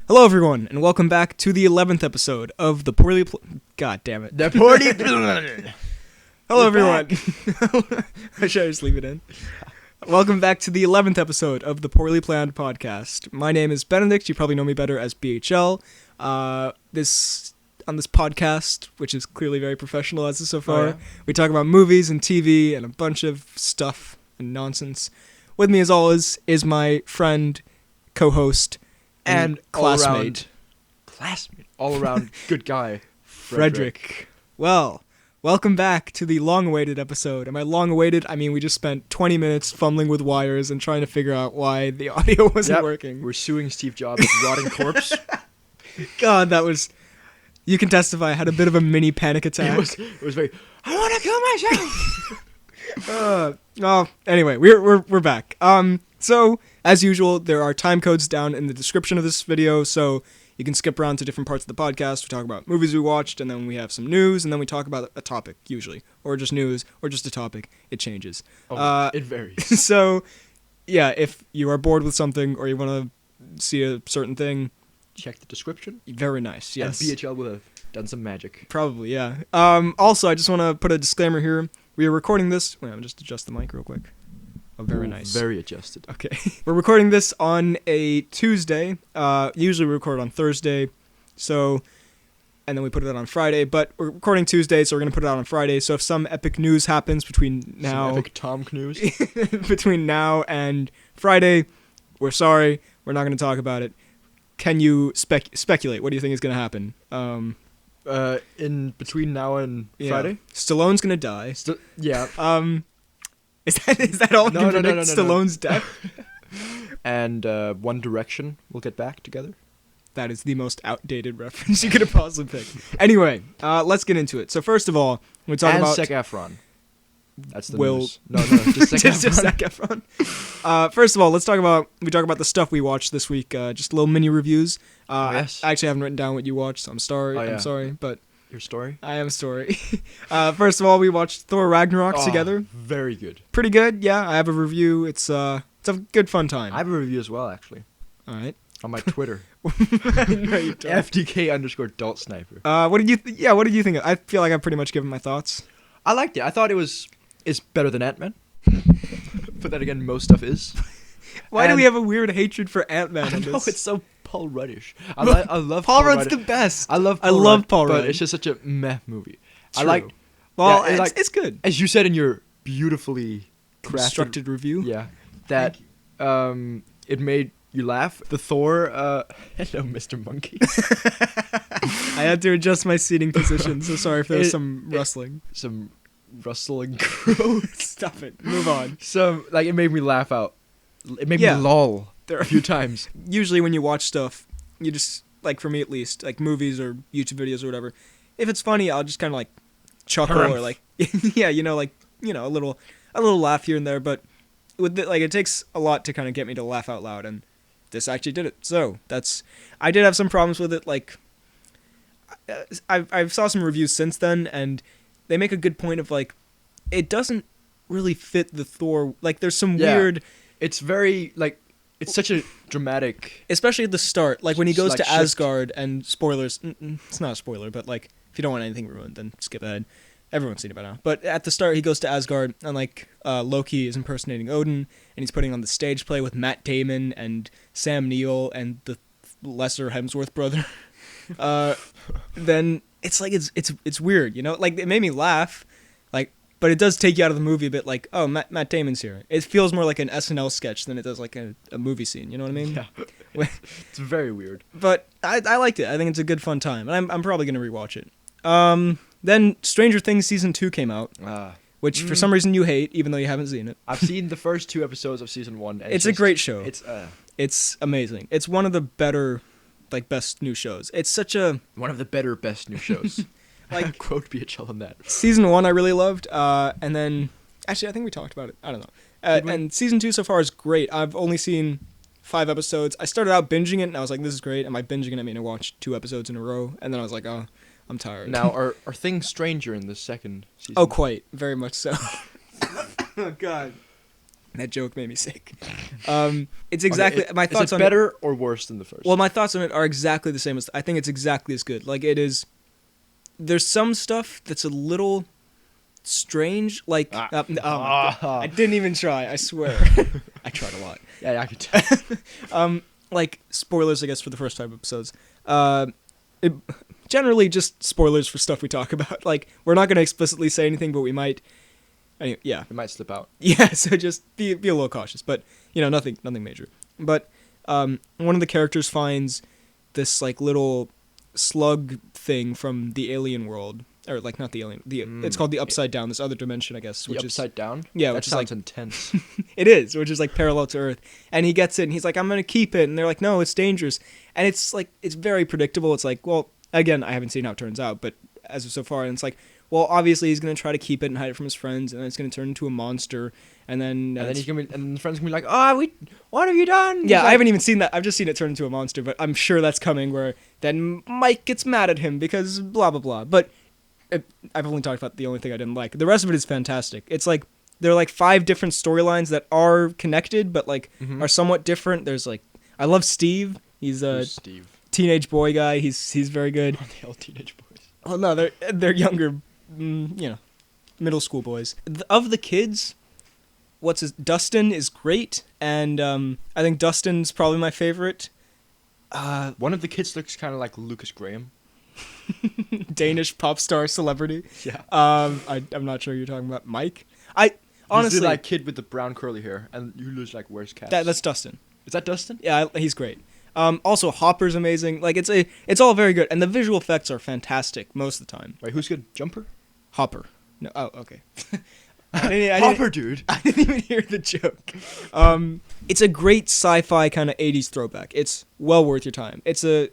Hello, everyone, and welcome back to the 11th episode of the poorly... God damn it. The poorly... Hello, everyone. I should just leave it in. Welcome back to the 11th episode of the Poorly Planned Podcast. My name is Benedict. You probably know me better as BHL. On this podcast, which is clearly very professional as is so far, we talk about movies and TV and a bunch of stuff and nonsense. With me, as always, is my friend, co-host, and classmate. All around good guy, Frederick. Well, welcome back to the long-awaited episode. And by long-awaited, I mean we just spent 20 minutes fumbling with wires and trying to figure out why the audio wasn't working. We're suing Steve Jobs' rotting corpse. God, that was... You can testify, I had a bit of a mini panic attack. It was very... I want to kill myself! Anyway, we're back. So, as usual, there are time codes down in the description of this video, so you can skip around to different parts of the podcast. We talk about movies we watched, and then we have some news, and then we talk about a topic, usually. Or just news, or just a topic. It changes. It varies. So, yeah, if you are bored with something, or you want to see a certain thing... Check the description. Very nice, yes. And BHL will have done some magic. Probably, yeah. Also, I just want to put a disclaimer here. We are recording this... Wait, I'll just adjust the mic real quick. Oh, very nice. Very adjusted. Okay. We're recording this on a Tuesday. Usually we record on Thursday, and then we put it out on Friday, but we're recording Tuesday, so we're going to put it out on Friday. So if some epic news happens between now... Some epic Tom Cnews. between now and Friday, we're sorry. We're not going to talk about it. Can you speculate? What do you think is going to happen? In between now and Friday? Stallone's going to die. Yeah. Is that all? No. Stallone's death? And One Direction will get back together. That is the most outdated reference you could have possibly picked. Anyway, let's get into it. So first of all, we talk about Zac Efron. That's the Will. news. No, just Zac Efron. Just Zac Efron. First of all, we talk about the stuff we watched this week. Just little mini reviews. Yes. I actually haven't written down what you watched, so I'm sorry. I'm sorry, but your story. I am sorry. First of all, we watched Thor Ragnarok together. Very good. Pretty good. Yeah, I have a review. It's a good fun time. I have a review as well, actually. All right. On my Twitter. No, you don't. FDK_Dalt Sniper. What did you? What did you think? I feel like I've pretty much given my thoughts. I liked it. I thought it's better than Ant-Man. But then again, most stuff is. Why do we have a weird hatred for Ant-Man? I know, it's so Paul Ruddish. I love Paul Rudd's the best. I love Paul Rudd, but it's just such a meh movie. True. It's good. As you said in your beautifully constructed review. Yeah, that it made you laugh. The Thor. Hello, Mr. Monkey. I had to adjust my seating position, so sorry if there was some rustling. Some rustling growth. Stop it. Move on. It made me laugh out. It made me lol a few times. Usually when you watch stuff, you just, like for me at least, like movies or YouTube videos or whatever, if it's funny, I'll just kind of like chuckle or like, yeah, a little laugh here and there, but with it takes a lot to kind of get me to laugh out loud, and this actually did it. So I did have some problems with it. Like, I've saw some reviews since then, and they make a good point of like, it doesn't really fit the Thor. Like, there's some weird. It's very like, it's such a dramatic, especially at the start. Like when he goes to Asgard, and spoilers. It's not a spoiler, but like if you don't want anything ruined, then skip ahead. Everyone's seen it by now. But at the start, he goes to Asgard, and like Loki is impersonating Odin, and he's putting on the stage play with Matt Damon and Sam Neill and the lesser Hemsworth brother. Then it's like it's weird, you know. Like it made me laugh, like, but it does take you out of the movie a bit. Like, oh, Matt Damon's here. It feels more like an SNL sketch than it does like a movie scene. You know what I mean? Yeah. It's very weird. But I liked it. I think it's a good fun time, and I'm probably gonna rewatch it. Then Stranger Things Season 2 came out, which for some reason you hate, even though you haven't seen it. I've seen the first 2 episodes of Season 1. And it's a great show. It's amazing. It's one of the better, like, best new shows. It's such a... One of the better best new shows. Like, quote BHL on that. Season 1 I really loved, and then... Actually, I think we talked about it. I don't know. And Season 2 so far is great. I've only seen 5 episodes. I started out binging it, and I was like, this is great. And by binging it, I mean I watched 2 episodes in a row, and then I was like, oh... I'm tired. Now, are things stranger in the second season? Oh, quite. Very much so. Oh, God. That joke made me sick. It's exactly my thoughts is it on better or worse than the first? Well, my thoughts on it are exactly the same as I think it's exactly as good. Like it is. There's some stuff that's a little strange. Like I didn't even try. I swear. I tried a lot. Yeah, I could tell. Like spoilers, I guess, for the first 5 episodes. Generally, just spoilers for stuff we talk about. Like we're not going to explicitly say anything, but we might. Anyway, yeah, It might slip out. yeah. So just be a little cautious, but nothing major. But one of the characters finds this like little slug thing from the alien world, or like not the alien. It's called the Upside Down. This other dimension, I guess. Which The Upside Down. Yeah, that which is sounds like intense. it is, which is like parallel to Earth. And he gets it, and he's like, "I'm gonna keep it," and they're like, "No, it's dangerous." And it's like it's very predictable. It's like, well, again, I haven't seen how it turns out, but as of so far, and it's like, well, obviously he's gonna try to keep it and hide it from his friends, and then it's gonna turn into a monster, and then and then he's gonna be, and the friends gonna be like, "Oh, what have you done?" Yeah, He's I like, haven't even seen that. I've just seen it turn into a monster, but I'm sure that's coming. Where then Mike gets mad at him because blah blah blah. But I've only talked about the only thing I didn't like. The rest of it is fantastic. It's like there are like 5 different storylines that are connected, but like are somewhat different. There's like I love Steve. He's a Who's Steve. teenage boy guy. He's very good. Are they all teenage boys? Oh no, they're younger, middle school boys. Of the kids, Dustin is great, and I think Dustin's probably my favorite. One of the kids looks kind of like Lucas Graham. Danish pop star celebrity. Yeah. I'm not sure who you're talking about. Mike. Honestly, He's the like kid with the brown curly hair and who looks like wears caps. that's Dustin. Is that Dustin? Yeah, he's great. Also Hopper's amazing. Like it's all very good, and the visual effects are fantastic most of the time. Wait, who's good? Jumper? Hopper. No. Oh, okay. Hopper, dude. I didn't even hear the joke. It's a great sci-fi kind of 80s throwback. It's well worth your time. It's a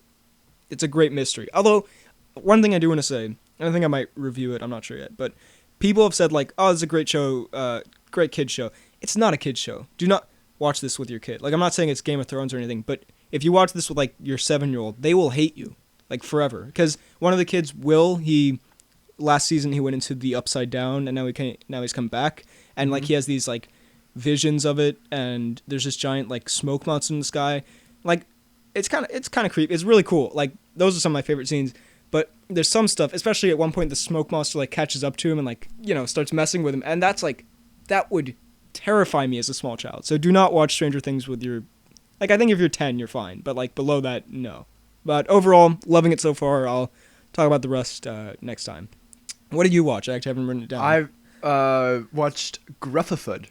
great mystery. Although, one thing I do want to say, and I think I might review it, I'm not sure yet, but people have said like, oh, it's a great show, great kid show. It's not a kid show. Do not watch this with your kid. Like, I'm not saying it's Game of Thrones or anything, but if you watch this with like your 7-year-old, they will hate you like forever. Because one of the kids, Will, last season he went into the Upside Down, and now he's come back, and like he has these like visions of it, and there's this giant like smoke monster in the sky. Like it's kind of creepy. It's really cool. Like those are some of my favorite scenes. But there's some stuff, especially at one point the smoke monster like catches up to him and like starts messing with him, and that's like that would terrify me as a small child. So do not watch Stranger Things with your I think if you're 10 you're fine, but like below that no. But overall, loving it so far. I'll talk about the rest next time. What did you watch? I actually haven't written it down. I watched Gruffafoot.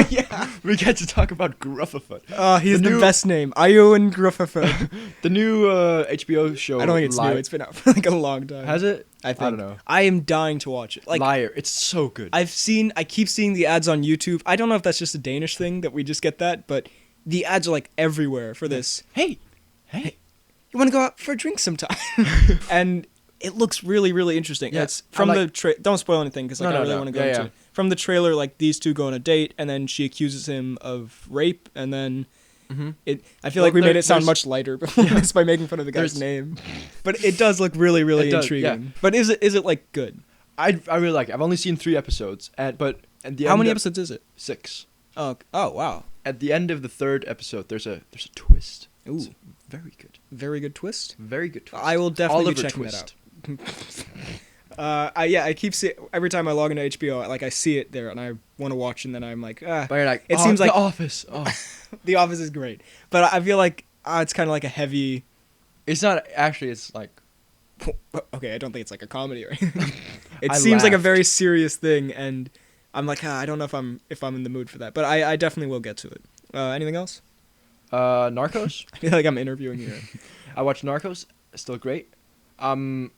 Yeah. We get to talk about Gruffafoot. Oh, he's the best name. Iowan Gruffafoot. The new HBO show. I don't think it's new. It's been out for like a long time. Has it? I think. I don't know. I am dying to watch it. Like Liar. It's so good. I keep seeing the ads on YouTube. I don't know if that's just a Danish thing that we just get that, but the ads are like everywhere for this. Hey, you want to go out for a drink sometime? And it looks really, really interesting. Yeah, It's from don't spoil anything because I really want to go into it. From the trailer, like these two go on a date, and then she accuses him of rape, and then I feel like we made it sound much lighter before this by making fun of the guy's name. But it does look really, really intriguing. Yeah. But is it like good? I really like it. I've only seen 3 episodes, but at the end how many episodes is it? 6. Oh wow! At the end of the 3rd episode, there's a twist. Ooh, it's very good. Very good twist. Very good twist. I will definitely be checking twist. that out. I keep seeing every time I log into HBO, like I see it there and I want to watch, and then I'm like, But you're like, it seems like The Office. Oh. The Office is great, but I feel like it's kind of like a heavy. It's not actually. It's like. Okay, I don't think it's like a comedy or anything. It seems like a very serious thing, and I'm like, I don't know if I'm in the mood for that, but I definitely will get to it. Anything else? Narcos. I feel like I'm interviewing you. I watched Narcos. Still great. On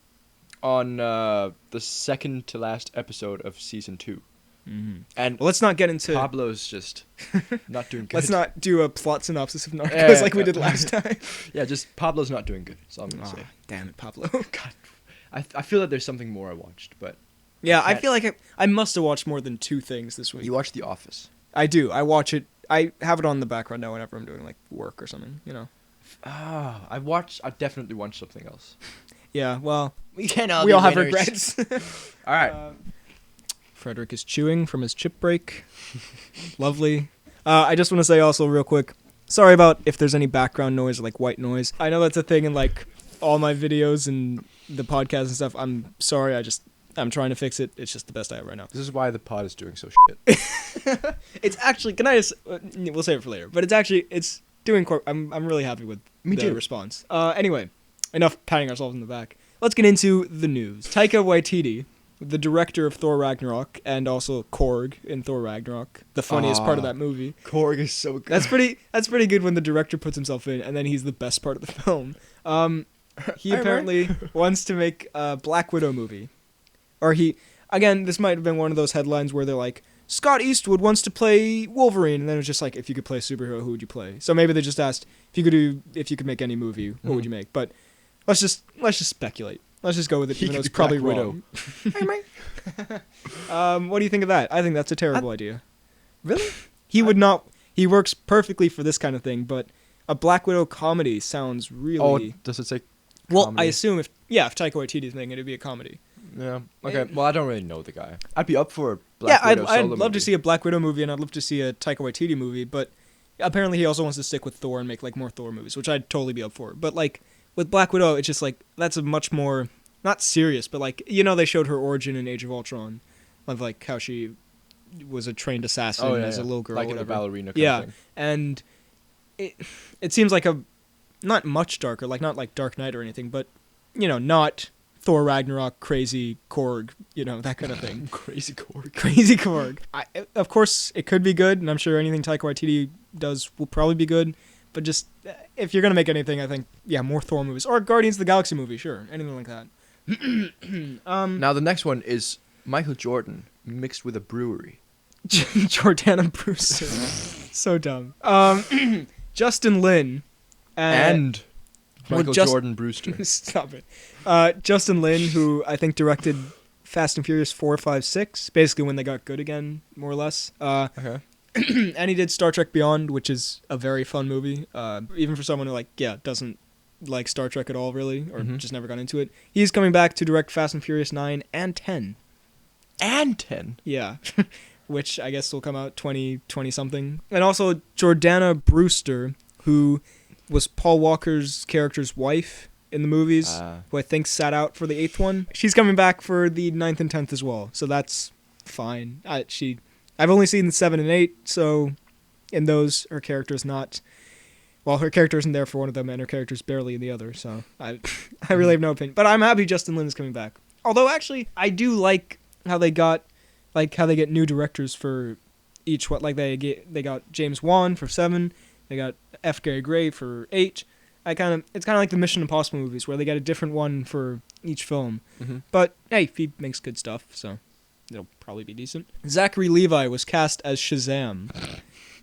the 2nd to last episode of season 2. Mm-hmm. And let's not get into Pablo's just not doing good. Let's not do a plot synopsis of Narcos like we did last time. Yeah, just Pablo's not doing good. That's all I'm gonna say. Damn it, Pablo. God, I feel that there's something more I watched, but yeah, I feel like I must have watched more than 2 things this week. You watched The Office. I do. I watch it. I have it on the background now whenever I'm doing like work or something. I definitely watched something else. Yeah, well, we all have regrets. All right. Frederick is chewing from his chip break. Lovely. I just want to say also real quick, sorry about if there's any background noise or like white noise. I know that's a thing in like all my videos and the podcast and stuff. I'm sorry. I'm trying to fix it. It's just the best I have right now. This is why the pod is doing so shit. It's actually, can I just, we'll save it for later, but it's doing quite, I'm really happy with the response. Anyway, enough patting ourselves in the back. Let's get into the news. Taika Waititi, the director of Thor Ragnarok and also Korg in Thor Ragnarok, the funniest part of that movie. Korg is so good. That's pretty good when the director puts himself in and then he's the best part of the film. He apparently wants to make a Black Widow movie. Or again, this might have been one of those headlines where they're like, Scott Eastwood wants to play Wolverine, and then it was just like, if you could play a superhero, who would you play? So maybe they just asked, if you could make any movie, what would you make? But let's just speculate. Let's just go with it, even though it's probably wrong. What do you think of that? I think that's a terrible idea. Really? He works perfectly for this kind of thing, but a Black Widow comedy sounds really... Oh, does it say comedy? Well, I assume if Taika Waititi's making it, it'd be a comedy. Yeah. Okay. Well, I don't really know the guy. I'd be up for a Black Widow solo movie. I'd love to see a Black Widow movie, and I'd love to see a Taika Waititi movie, but apparently he also wants to stick with Thor and make like more Thor movies, which I'd totally be up for. But like with Black Widow, it's just like that's a much more not serious, but like they showed her origin in Age of Ultron, of like how she was a trained assassin as a little girl, like whatever. in a ballerina. Kind of thing. And it seems like a not much darker, like not like Dark Knight or anything, but not Thor Ragnarok, crazy Korg, that kind of thing. Crazy Korg. Crazy Korg. Of course, it could be good, and I'm sure anything Taika Waititi does will probably be good. But just, if you're going to make anything, I think, more Thor movies. Or Guardians of the Galaxy movie, sure. Anything like that. Now, the next one is Michael Jordan mixed with a brewery. Jordana Brewster. So dumb. Justin Lin. And Michael Jordan Brewster. Stop it. Justin Lin, who I think directed Fast and Furious 4, 5, 6, basically when they got good again, more or less. Okay. And he did Star Trek Beyond, which is a very fun movie, even for someone who doesn't like Star Trek at all, really, or just never got into it. He's coming back to direct Fast and Furious 9 and 10. And 10? Yeah. Which I guess will come out 2020-something. And also Jordana Brewster, who was Paul Walker's character's wife in the movies, who I think sat out for the 8th one. She's coming back for the 9th and 10th as well, so that's fine. I've only seen 7 and 8, so in those, her character's not... Well, her character isn't there for one of them, and her character's barely in the other, so I really have no opinion. But I'm happy Justin Lin is coming back. Although, actually, I do like how they get new directors for each what. Like, they got James Wan for 7, they got F. Gary Gray for 8. It's kind of like the Mission Impossible movies, where they get a different one for each film. Mm-hmm. But, hey, he makes good stuff, so it'll probably be decent. Zachary Levi was cast as Shazam.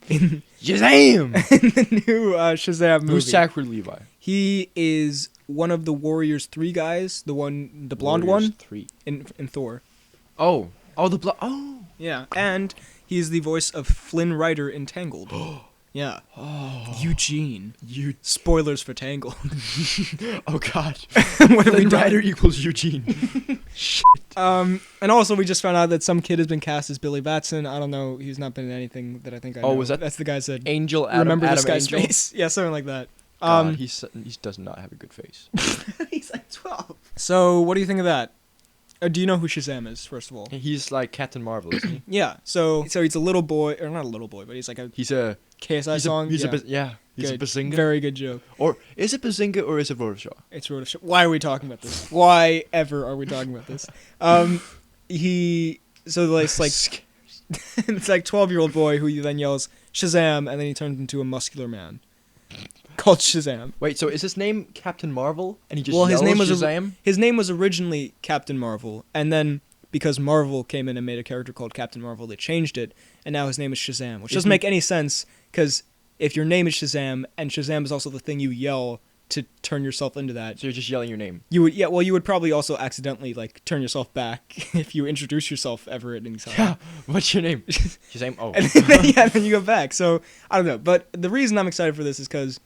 Shazam! In the new Shazam movie. Who's Zachary Levi? He is one of the Warriors 3 guys, the blonde Warriors one 3 in Thor. Oh, the blonde. Oh, yeah, and he's the voice of Flynn Rider in Tangled. Yeah. Oh. Eugene. Spoilers for Tangled. Oh God. What have we done? Rider equals Eugene. Shit. And also we just found out that some kid has been cast as Billy Batson. I don't know. He's not been in anything that I think I know. Oh, was that? That's the guy said. Angel Adam. Remember Adam this guy's Angel? face? Yeah, something like that. God, he does not have a good face. He's like 12. So what do you think of that? Do you know who Shazam is, first of all? He's like Captain Marvel, isn't he? Yeah. So he's a little boy, or not a little boy, but he's like He's a KSI song. He's a Bazinga. Very good joke. Or is it Bazinga or is it Rorschach? It's Rorschach. Why are we talking about this? Why ever are we talking about this? It's like 12-year-old boy who then yells Shazam, and then he turns into a muscular man called Shazam. Wait, so is his name Captain Marvel, and he just his yells name was Shazam? His name was originally Captain Marvel, and then because Marvel came in and made a character called Captain Marvel, they changed it, and now his name is Shazam, which doesn't make any sense, because if your name is Shazam, and Shazam is also the thing you yell to turn yourself into that. So you're just yelling your name. You would probably also accidentally turn yourself back if you introduce yourself ever at any time. Yeah, what's your name? Shazam. Oh. And then you go back. So I don't know, but the reason I'm excited for this is because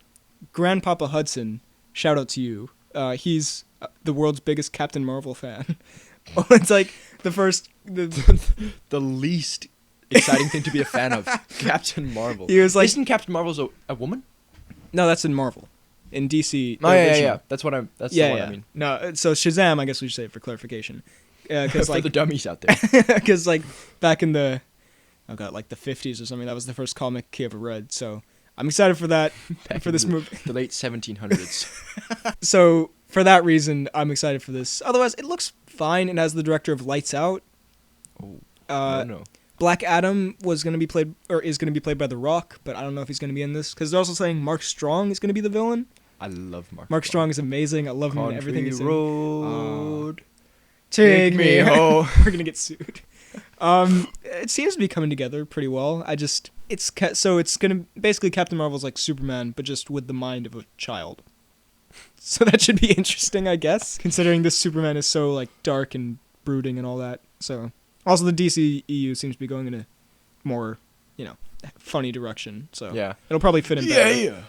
Grandpapa Hudson, shout out to you. He's the world's biggest Captain Marvel fan. It's like The least exciting thing to be a fan of, Captain Marvel. He was like, isn't Captain Marvel a woman? no, that's in Marvel. In DC. Oh yeah. That's the one I mean. No, so Shazam, I guess we should say for clarification. Cause For like, the dummies out there. because like back in the, like the 50s or something, that was the first comic he ever read. So I'm excited for that, for this movie. The late 1700s. So for that reason, I'm excited for this. Otherwise, it looks fine. It has the director of Lights Out. No. Black Adam is going to be played by The Rock, but I don't know if he's going to be in this because they're also saying Mark Strong is going to be the villain. I love Mark. Mark Strong is amazing. I love him in everything he's in. Road. Take me home. We're gonna get sued. It seems to be coming together pretty well. It's gonna basically Captain Marvel's like Superman, but just with the mind of a child. So that should be interesting, I guess, considering this Superman is so like dark and brooding and all that. So also the DC EU seems to be going in a more, funny direction. So yeah, it'll probably fit in better. Yeah.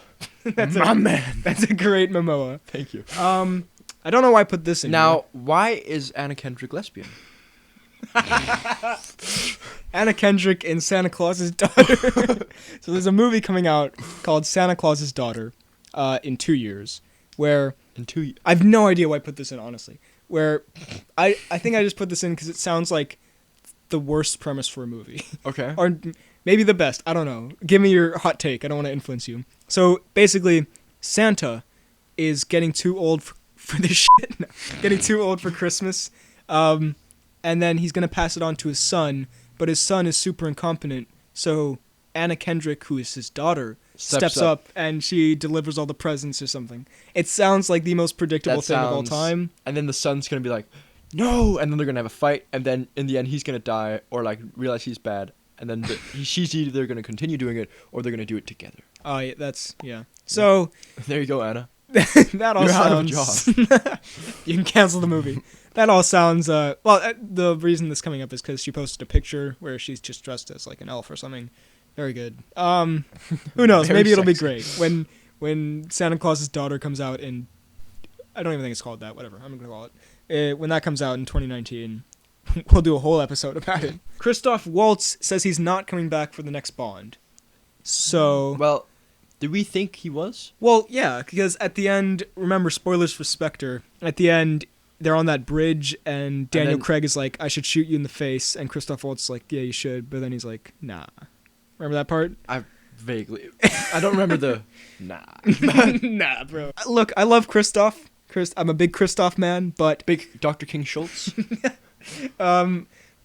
That's my man. That's a great Momoa. Thank you. I don't know why I put this in. Now, why is Anna Kendrick lesbian? Anna Kendrick in Santa Claus's Daughter. So there's a movie coming out called Santa Claus's Daughter in 2 years, where I have no idea why I put this in, honestly. Where I think I just put this in because it sounds like the worst premise for a movie. Okay. Or maybe the best. I don't know. Give me your hot take. I don't want to influence you. So basically, Santa is getting too old for this shit. No, getting too old for Christmas. And then he's going to pass it on to his son, but his son is super incompetent. So Anna Kendrick, who is his daughter, steps up and she delivers all the presents or something. It sounds like the most predictable thing of all time. And then the son's going to be like, no, and then they're going to have a fight, and then in the end he's going to die or like realize he's bad, and then she's either going to continue doing it or they're going to do it together. Oh, yeah. So there you go, Anna. That all You're sounds... out of a job. You can cancel the movie. That all sounds... the reason this coming up is because she posted a picture where she's just dressed as like an elf or something. Very good. Who knows? Very Maybe it'll be sexy. great. When Santa Claus's Daughter comes out in... I don't even think it's called that. Whatever. I'm going to call it. When that comes out in 2019, we'll do a whole episode about it. Christoph Waltz says he's not coming back for the next Bond. So... Well, did we think he was? Well, yeah, because at the end, remember, spoilers for Spectre, at the end, they're on that bridge, and Daniel Craig is like, I should shoot you in the face, and Christoph Waltz is like, yeah, you should, but then he's like, nah. Remember that part? I don't remember the... Nah. Nah, bro. Look, I love Christoph. I'm a big Christoph man, but... Big Dr. King Schultz?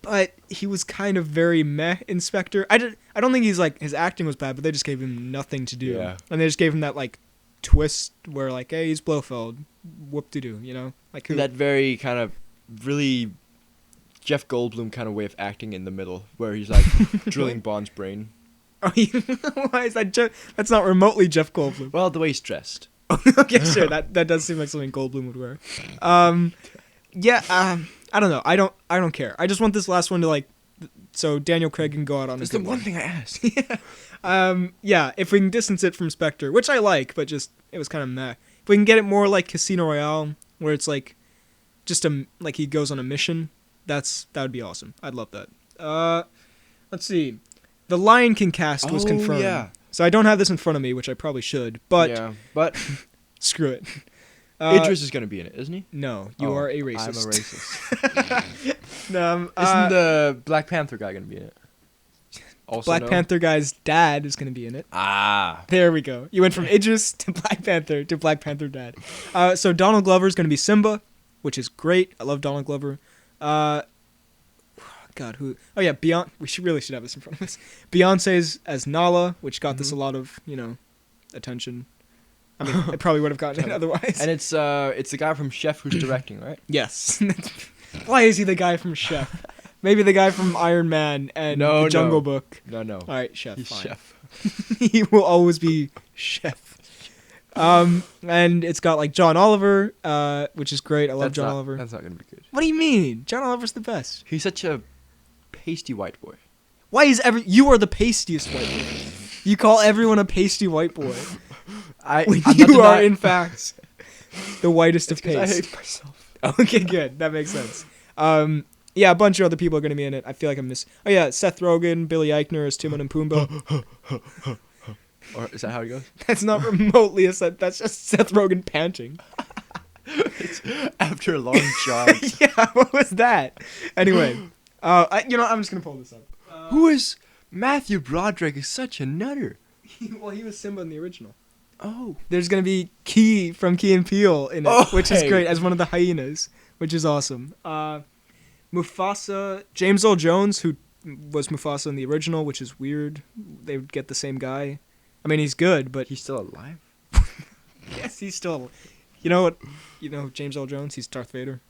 But he was kind of very meh in Spectre. I don't think he's like, his acting was bad, but they just gave him nothing to do. Yeah. And they just gave him that like twist where like, hey, he's Blofeld. Whoop-de-doo, you know? Like who? That very kind of really Jeff Goldblum kind of way of acting in the middle, where he's like drilling Bond's brain. Oh, why is that? That's not remotely Jeff Goldblum. Well, the way he's dressed. Okay, sure. That does seem like something Goldblum would wear. I don't know. I don't care. I just want this last one to like, so Daniel Craig can go out on. That's the one thing I asked. Yeah. If we can distance it from Spectre, which I like, but just it was kind of meh. If we can get it more like Casino Royale, where it's like, just like he goes on a mission, that would be awesome. I'd love that. Let's see. The Lion King cast was confirmed. Yeah. So I don't have this in front of me, which I probably should, but yeah, but screw it. Idris is going to be in it, isn't he? No, you are a racist. I'm a racist. No, Isn't the Black Panther guy going to be in it? Also Black Panther guy's dad is going to be in it. Ah. There we go. You went from Idris to Black Panther to Black Panther dad. So Donald Glover is going to be Simba, which is great. I love Donald Glover. God, who? Oh yeah, Beyonce. We really should have this in front of us. Beyonce's as Nala, which got this a lot of attention. I mean, it probably would have gotten it otherwise. And it's the guy from Chef who's directing, right? Yes. Why is he the guy from Chef? Maybe the guy from Iron Man and The Jungle Book. No. All right, Chef. He's fine. Chef. He will always be Chef. And it's got like John Oliver, which is great. I love John Oliver. That's not gonna be good. What do you mean? John Oliver's the best. He's such a pasty white boy. Why is you are the pastiest white boy? You call everyone a pasty white boy. You are in fact the whitest of paste. I hate myself. Okay, good. That makes sense. Yeah, a bunch of other people are going to be in it. I feel like I'm missing. Oh yeah, Seth Rogen, Billy Eichner as Timon and Pumbaa. Or is that how he goes? That's not remotely a set. That's just Seth Rogen panting. It's after a long jog. Yeah, what was that? Anyway, I'm just gonna pull this up. Who is Matthew Broderick? Is such a nutter. Well, he was Simba in the original. Oh, There's gonna be Key from Key and Peele in it, Oh, which is hey. great as one of the hyenas, which is awesome. Mufasa, James Earl Jones, who was Mufasa in the original, which is weird. They would get the same guy. I mean, he's good, but he's still alive. yes, he's still. You know what? You know James Earl Jones. He's Darth Vader.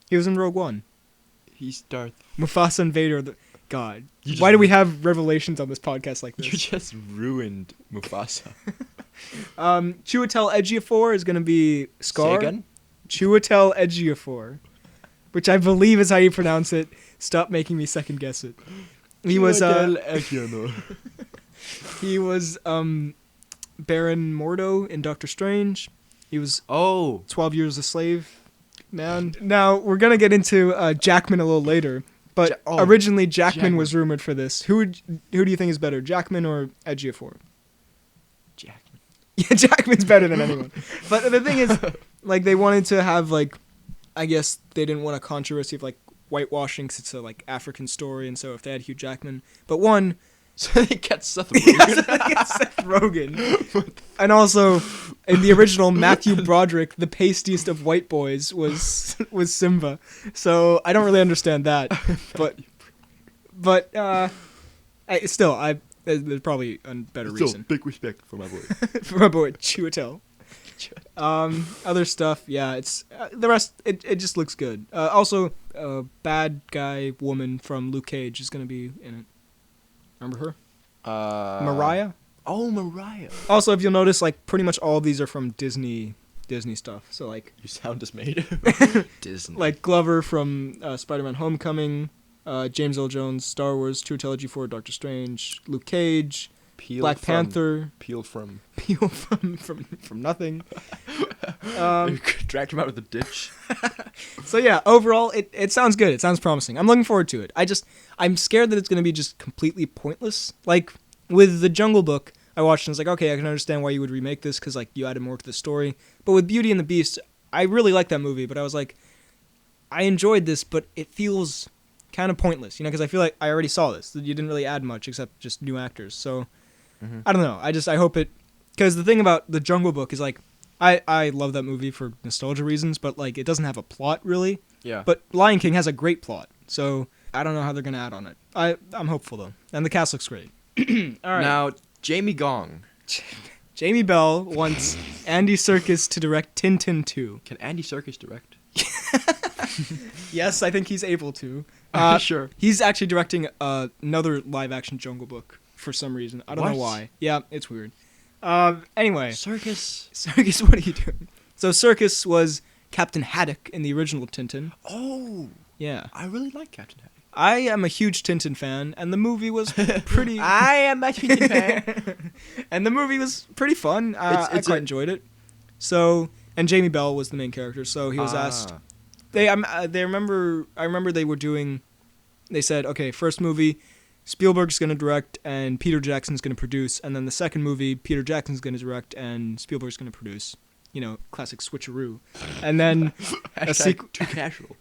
He was in Rogue One. He's Darth. Mufasa and Vader. God, You just why do we have revelations on this podcast like You this? just ruined Mufasa. Chiwetel Ejiofor is gonna be Scar. Say again? Chiwetel Ejiofor, which I believe is how you pronounce it. Stop making me second guess it. He was he was Baron Mordo in Doctor Strange. He was 12 Years a Slave man. Now we're gonna get into Jackman a little later, but originally Jackman was rumored for this. Who do you think is better, Jackman or Ejiofor? Jackman. Yeah, Jackman's better than anyone. But the thing is, like, they wanted to have, like, I guess they didn't want a controversy of, like, whitewashing, 'cause it's a, like, African story, and so if they had Hugh Jackman. But one... So they get Seth Yeah, Rogen. so they get Seth Rogen. And also, in the original, Matthew Broderick, the pastiest of white boys, was Simba. So I don't really understand that. But there's probably a better reason. Big respect for my boy. For my boy, Chiwetel. Other stuff, yeah, it's the rest. It just looks good. Also, bad guy woman from Luke Cage is gonna be in it. Remember her? Mariah. Oh, Mariah. Also, if you'll notice, like, pretty much all of these are from Disney stuff. So, like, You sound dismayed. Disney. like Glover from Spider-Man: Homecoming, James Earl Jones, Star Wars, Chiwetel Ejiofor, Doctor Strange, Luke Cage, Black Panther, Peel from nothing. Dragged him out of the ditch. So yeah, overall, it sounds good. It sounds promising. I'm looking forward to it. I'm scared that it's going to be just completely pointless. Like, with The Jungle Book, I watched and was like, okay, I can understand why you would remake this, because, like, you added more to the story. But with Beauty and the Beast, I really like that movie, but I was like, I enjoyed this, but it feels kind of pointless, because I feel like I already saw this. You didn't really add much except just new actors. So, I don't know. I hope it... Because the thing about The Jungle Book is, like, I love that movie for nostalgia reasons, but, like, it doesn't have a plot, really. Yeah. But Lion King has a great plot, so I don't know how they're going to add on it. I'm hopeful, though. And the cast looks great. All right. Now, Jamie Gong. Jamie Bell wants Andy Serkis to direct Tintin 2. Can Andy Serkis direct? Yes, I think he's able to. Sure. He's actually directing another live-action Jungle Book for some reason. I don't know What? why. Yeah, it's weird. Anyway. Serkis, what are you doing? So Serkis was Captain Haddock in the original Tintin. Oh. Yeah. I really like Captain Haddock. I am a huge Tintin fan, and the movie was pretty... I am a Tintin fan. And the movie was pretty fun. I quite enjoyed it. So, and Jamie Bell was the main character, so he was asked... I remember they were doing... They said, okay, first movie, Spielberg's going to direct, and Peter Jackson's going to produce, and then the second movie, Peter Jackson's going to direct, and Spielberg's going to produce. Classic switcheroo. And then a sequel... Too casual.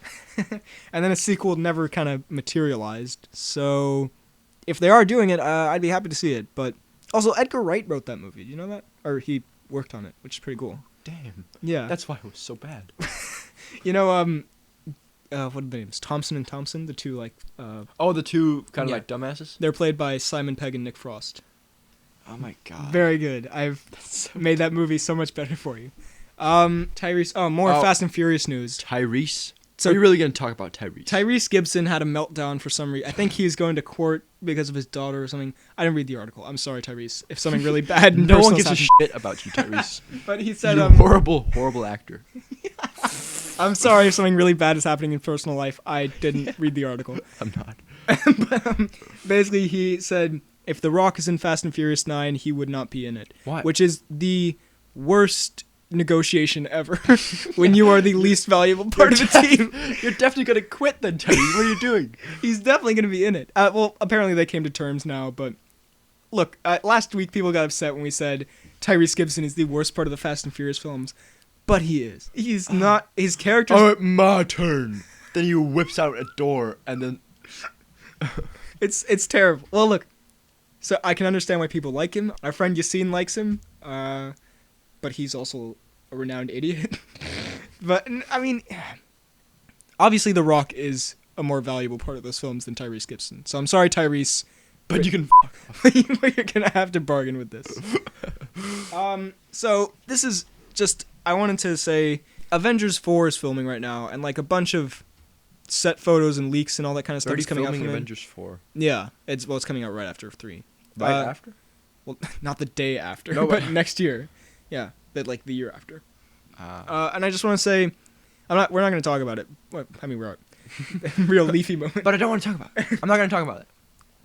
And then a sequel never kind of materialized. So, if they are doing it, I'd be happy to see it. But also, Edgar Wright wrote that movie. Do you know that? Or he worked on it, which is pretty cool. Damn. Yeah. That's why it was so bad. What are the names? Thompson and Thompson, the two, like... The two kind of like dumbasses? They're played by Simon Pegg and Nick Frost. Oh my god. Very good. I've made that movie so much better for you. Tyrese... more Fast and Furious news. Tyrese? So are you really going to talk about Tyrese? Tyrese Gibson had a meltdown for some reason. I think he's going to court because of his daughter or something. I didn't read the article. I'm sorry, Tyrese. If something really bad No one gives a shit about you, Tyrese. But he said... You're a horrible, horrible actor. I'm sorry if something really bad is happening in personal life. I didn't read the article. I'm not. But, basically, he said if The Rock is in Fast and Furious 9, he would not be in it. Why? Which is the worst negotiation ever when you are the least valuable part of the team. You're definitely gonna quit then, Tony. What are you doing? He's definitely going to be in it. Well, apparently they came to terms now, but look, last week people got upset when we said Tyrese Gibson is the worst part of the Fast and Furious films, but he is. He's not. His character. Oh, my turn. Then he whips out a door, and then it's terrible. Well, look, so I can understand why people like him. Our friend Yassine likes him, but he's also a renowned idiot. But I mean, obviously, The Rock is a more valuable part of those films than Tyrese Gibson. So I'm sorry, Tyrese, but you can. You're gonna have to bargain with this. So this is just. I wanted to say, Avengers 4 is filming right now, and like a bunch of set photos and leaks and all that kind of stuff is coming out from Avengers 4. Yeah, it's coming out right after 3. Right after? Well, not the day after, no, but next year. Yeah, but like the year after. And I just want to say, we're not going to talk about it. Well, I mean, we're real leafy moment. But I don't want to talk about it. I'm not going to talk about it.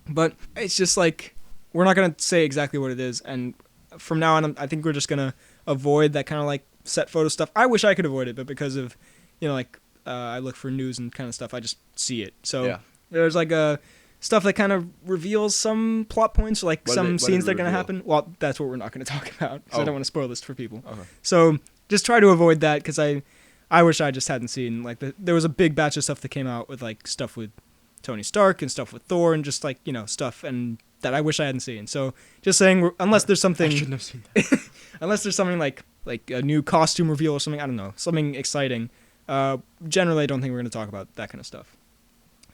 But it's just like, we're not going to say exactly what it is. And from now on, I think we're just going to avoid that kind of like set photo stuff. I wish I could avoid it, but because of, like, I look for news and kind of stuff, I just see it. So yeah. There's like stuff that kind of reveals some plot points, like some scenes that are going to happen. Well, that's what we're not going to talk about, because I don't want to spoil this for people. Okay. So just try to avoid that, because I wish I just hadn't seen, like, there was a big batch of stuff that came out with, like, stuff with Tony Stark and stuff with Thor and just, like, stuff and that I wish I hadn't seen. So just saying, unless there's something... I shouldn't have seen that. Unless there's something like a new costume reveal or something, I don't know, something exciting. Generally, I don't think we're going to talk about that kind of stuff.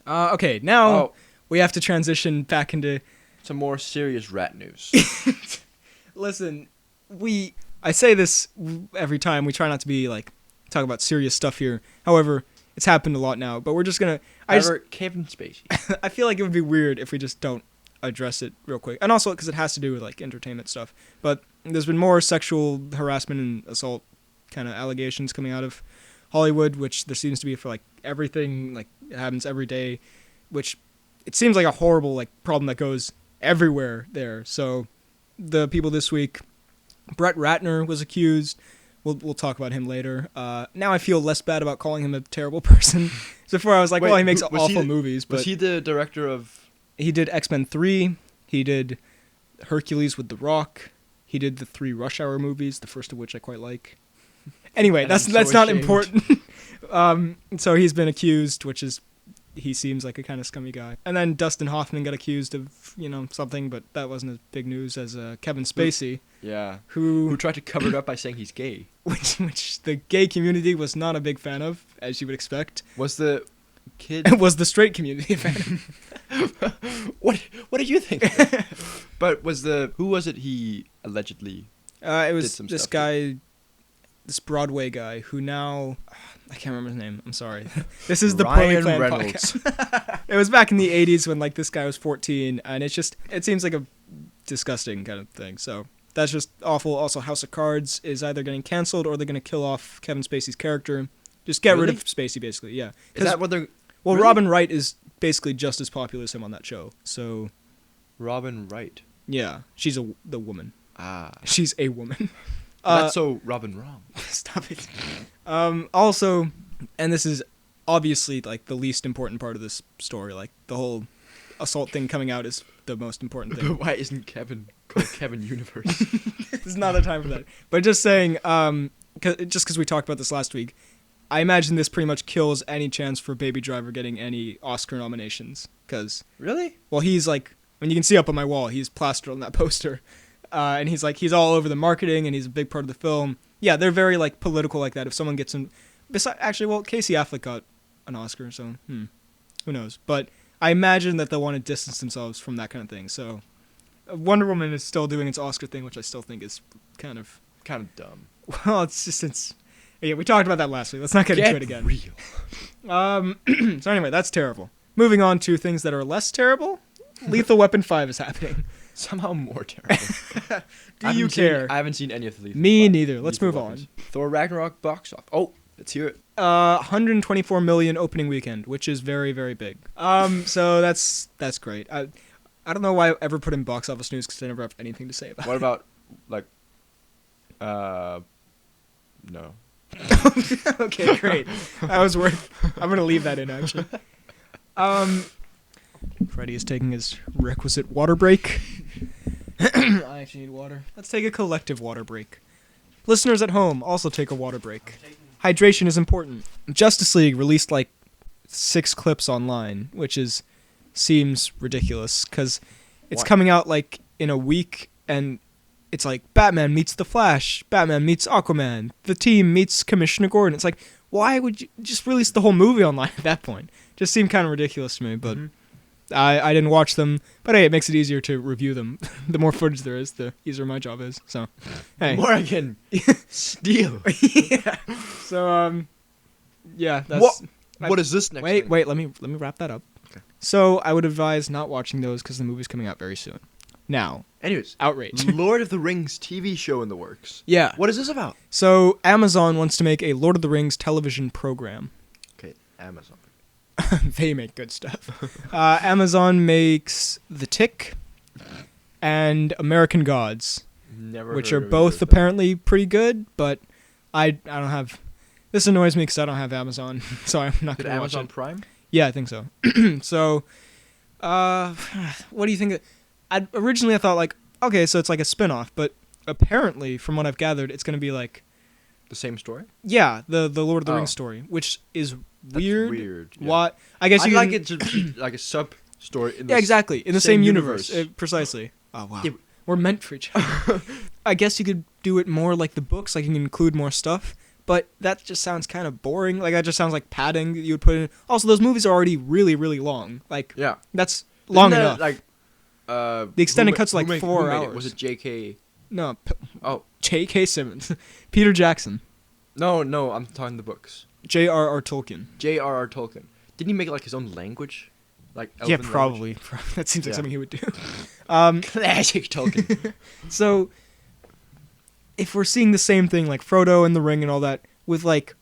Okay, now we have to transition back into some more serious rat news. Listen, I say this every time. We try not to be like talk about serious stuff here. However, it's happened a lot now. But we're just gonna. Kevin Spacey. I feel like it would be weird if we just don't address it real quick, and also because it has to do with like entertainment stuff. But there's been more sexual harassment and assault kind of allegations coming out of Hollywood, which there seems to be for like everything, like it happens every day, which it seems like a horrible like problem that goes everywhere there. So the people this week, Brett Ratner was accused. We'll talk about him later. Now I feel less bad about calling him a terrible person. So before I was like, well, he makes awful movies. But was he the director of? He did X-Men 3. He did Hercules with The Rock. He did the 3 Rush Hour movies, the first of which I quite like. Anyway, that's not important. So he's been accused, which is, he seems like a kind of scummy guy. And then Dustin Hoffman got accused of, something, but that wasn't as big news as Kevin Spacey. Yeah. Who tried to cover it up by saying he's gay. Which the gay community was not a big fan of, as you would expect. Was the kid... was the straight community a fan of? What did you think? But who was it he allegedly it was this guy... This Broadway guy who now... I can't remember his name. I'm sorry. This is the Poorly Planned podcast. It was back in the 80s when like this guy was 14, and it seems like a disgusting kind of thing. So that's just awful. Also, House of Cards is either getting canceled or they're going to kill off Kevin Spacey's character. Just get rid of Spacey, basically, yeah. Is that what they're... Well, really? Robin Wright is basically just as popular as him on that show. So... Robin Wright? Yeah. She's the woman. Ah. She's a woman. That's so Robin wrong. Stop it. Also, and this is obviously like the least important part of this story, like the whole assault thing coming out is the most important thing. But why isn't Kevin called Kevin Universe? There's not the time for that. But just saying, just because we talked about this last week, I imagine this pretty much kills any chance for Baby Driver getting any Oscar nominations. Really? Well, he's like, you can see up on my wall, he's plastered on that poster. And he's all over the marketing, and he's a big part of the film. Yeah, they're very like political like that. If someone gets him, Casey Affleck got an Oscar, so who knows? But I imagine that they'll want to distance themselves from that kind of thing. So Wonder Woman is still doing its Oscar thing, which I still think is kind of dumb. Well, yeah, we talked about that last week. Let's not get into it again. Real. So anyway, that's terrible. Moving on to things that are less terrible. Lethal Weapon 5 is happening. Somehow more terrible. Do you care? I haven't seen any of the Lethal Me neither. Let's move on. Thor Ragnarok box office. Oh, let's hear it. 124 million opening weekend, which is very, very big. So that's great. I don't know why I ever put in box office news because I never have anything to say about it. What about like No. Okay, great. That was worth. I'm gonna leave that in actually. Freddy is taking his requisite water break. I actually need water. Let's take a collective water break. Listeners at home, also take a water break. Hydration is important. Justice League released like 6 clips online, which seems ridiculous because it's coming out like in a week, and it's like Batman meets the Flash, Batman meets Aquaman, the team meets Commissioner Gordon. It's like, why would you just release the whole movie online at that point? Just seemed kind of ridiculous to me, but I didn't watch them. But hey, it makes it easier to review them. The more footage there is, the easier my job is. So, hey. The more I can steal. Yeah. So, yeah, that's... What is this next thing? Wait, let me wrap that up. Okay. So, I would advise not watching those because the movie's coming out very soon. Now, anyways, outrage. Lord of the Rings TV show in the works. Yeah. What is this about? So, Amazon wants to make a Lord of the Rings television program. Okay, Amazon. They make good stuff. Amazon makes The Tick and American Gods, which are both apparently pretty good, but I don't have... This annoys me because I don't have Amazon, so I'm not going to watch it. Amazon Prime? Yeah, I think so. So, what do you think? Originally, I thought, like, okay, so it's like a spin-off, but apparently, from what I've gathered, it's going to be like... The same story? Yeah, the Lord of the Rings story, which is weird. That's weird. Yeah. What? I guess you like it to be like a sub-story. Yeah, exactly. In the same universe. Precisely. Oh, wow. Yeah. We're meant for each other. I guess you could do it more like the books, like you can include more stuff. But that just sounds kind of boring. Like, that just sounds like padding that you would put in. Also, those movies are already really, really long. Like, yeah, that's long enough. Like, the extended cut's like 4 hours. Was it J.K.? No. Oh. J.K. Simmons. Peter Jackson. No, I'm talking the books. J.R.R. Tolkien. J.R.R. Tolkien. Didn't he make like his own language? Like yeah, probably. That seems like something he would do. Classic Tolkien. So... if we're seeing the same thing, like Frodo and the Ring and all that, with like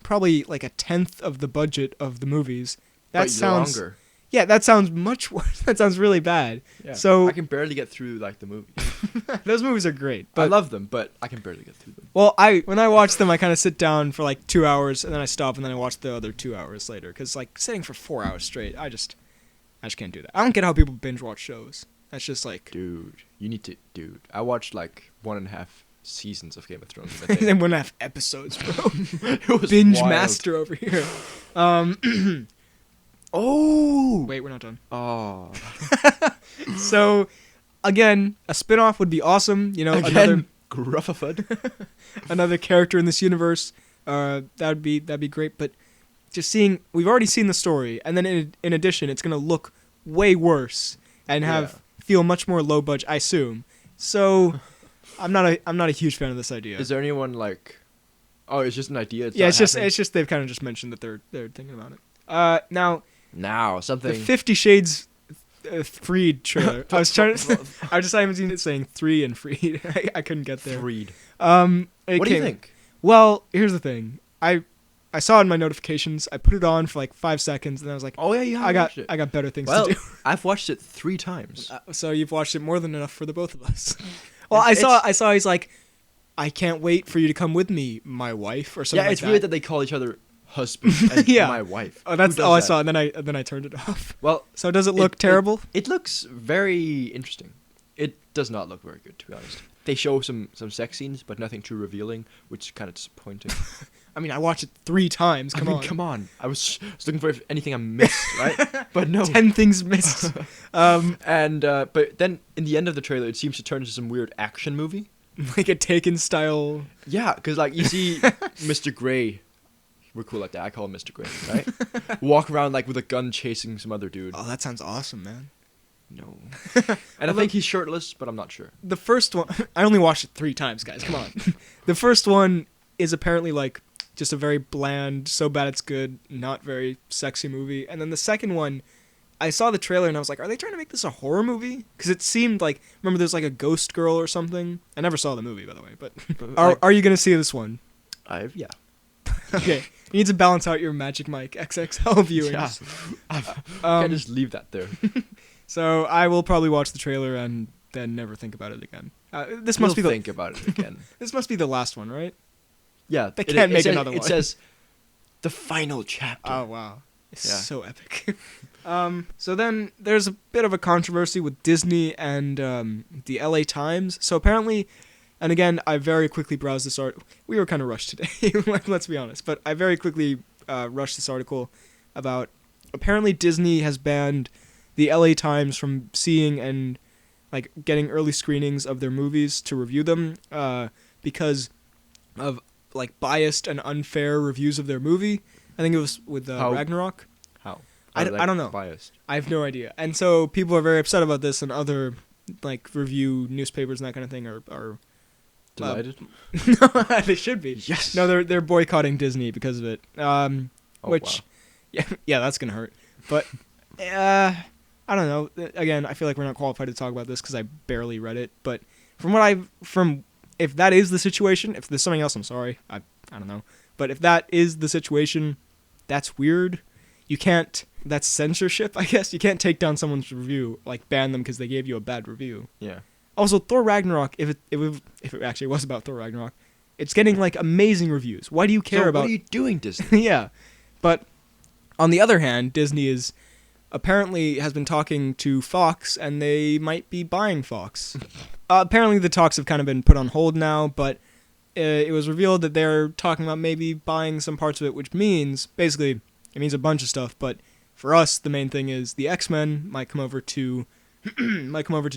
probably like 1/10 of the budget of the movies, that sounds longer. Yeah, that sounds much worse. That sounds really bad. Yeah. So I can barely get through like the movies. Those movies are great. But I love them, but I can barely get through them. Well, when I watch them, I kind of sit down for like 2 hours and then I stop and then I watch the other 2 hours later because like sitting for 4 hours straight, I just can't do that. I don't get how people binge watch shows. That's just like, dude, you need to, dude. I watched like 1.5 seasons of Game of Thrones. And 1.5 episodes, bro. It was binge wild. master over here. Oh, wait, we're not done. Oh, so again, a spin-off would be awesome. You know, another Gruffafud, another character in this universe. That'd be great. But just seeing, we've already seen the story, and then in addition, it's gonna look way worse and feel much more low budget, I assume. So. I'm not a huge fan of this idea. Is there anyone like? Oh, it's just an idea. It's just they've kind of just mentioned that they're thinking about it. Now something. The 50 Shades Freed trailer. I was just I haven't seen it saying 3 and Freed. I couldn't get there. Freed. What do you think? Well, here's the thing. I saw it in my notifications. I put it on for like 5 seconds, and I was like, "Oh yeah, I got better things to do." I've watched it 3 times. So you've watched it more than enough for the both of us. Well, I saw he's like, I can't wait for you to come with me, my wife, or something like that. Yeah, it's weird that they call each other husband and my wife. Oh, that's all I saw, and then I turned it off. Well, so does it look terrible? It looks very interesting. It does not look very good, to be honest. They show some sex scenes, but nothing too revealing, which is kind of disappointing. I mean, I watched it 3 times. Come on. I was looking for anything I missed, right? But no. 10 things missed. But then in the end of the trailer, it seems to turn into some weird action movie, like a Taken style. Yeah, because like you see Mr. Grey. We're cool like that. I call him Mr. Grey, right? Walk around like with a gun chasing some other dude. Oh, that sounds awesome, man. No. And I think he's shirtless, but I'm not sure. The first one, I only watched it 3 times, guys. Come on. The first one is apparently like just a very bland, so bad it's good, not very sexy movie. And then the second one, I saw the trailer and I was like, are they trying to make this a horror movie? Because it seemed like, remember there's like a ghost girl or something? I never saw the movie, by the way, but are you going to see this one? Yeah. Okay. You need to balance out your Magic Mike XXL viewings. Yeah. Can't just leave that there. So I will probably watch the trailer and then never think about it again. This must be think about it again. This must be the last one, right? Yeah, They can't make another one. It says the final chapter. Oh wow, it's Yeah. so epic. So then there's a bit of a controversy with Disney and the LA Times. So apparently, and again, I very quickly browsed this article. We were kind of rushed today, let's be honest. But I very quickly rushed this article about apparently Disney has banned the LA Times from seeing and like getting early screenings of their movies to review them because of like biased and unfair reviews of their movie. I think it was with Ragnarok. How? I don't know. Biased. I have no idea. And so people are very upset about this, and other like review newspapers and that kind of thing are Delighted? no, they should be. Yes. No, they're boycotting Disney because of it. Which wow. yeah, that's going to hurt. But I don't know. Again, I feel like we're not qualified to talk about this cuz I barely read it, but from if that is the situation, if there's something else, I'm sorry. I don't know. But if that is the situation, that's weird. You can't. That's censorship, I guess. You can't take down someone's review, like ban them because they gave you a bad review. Yeah. Also, Thor Ragnarok, if it actually was about Thor Ragnarok, it's getting like amazing reviews. Why do you care about? What are you doing, Disney? Yeah, but on the other hand, Disney is apparently has been talking to Fox, and they might be buying Fox. Apparently, the talks have kind of been put on hold now, but it was revealed that they're talking about maybe buying some parts of it, which means basically it means a bunch of stuff. But for us, the main thing is the X-Men might come over to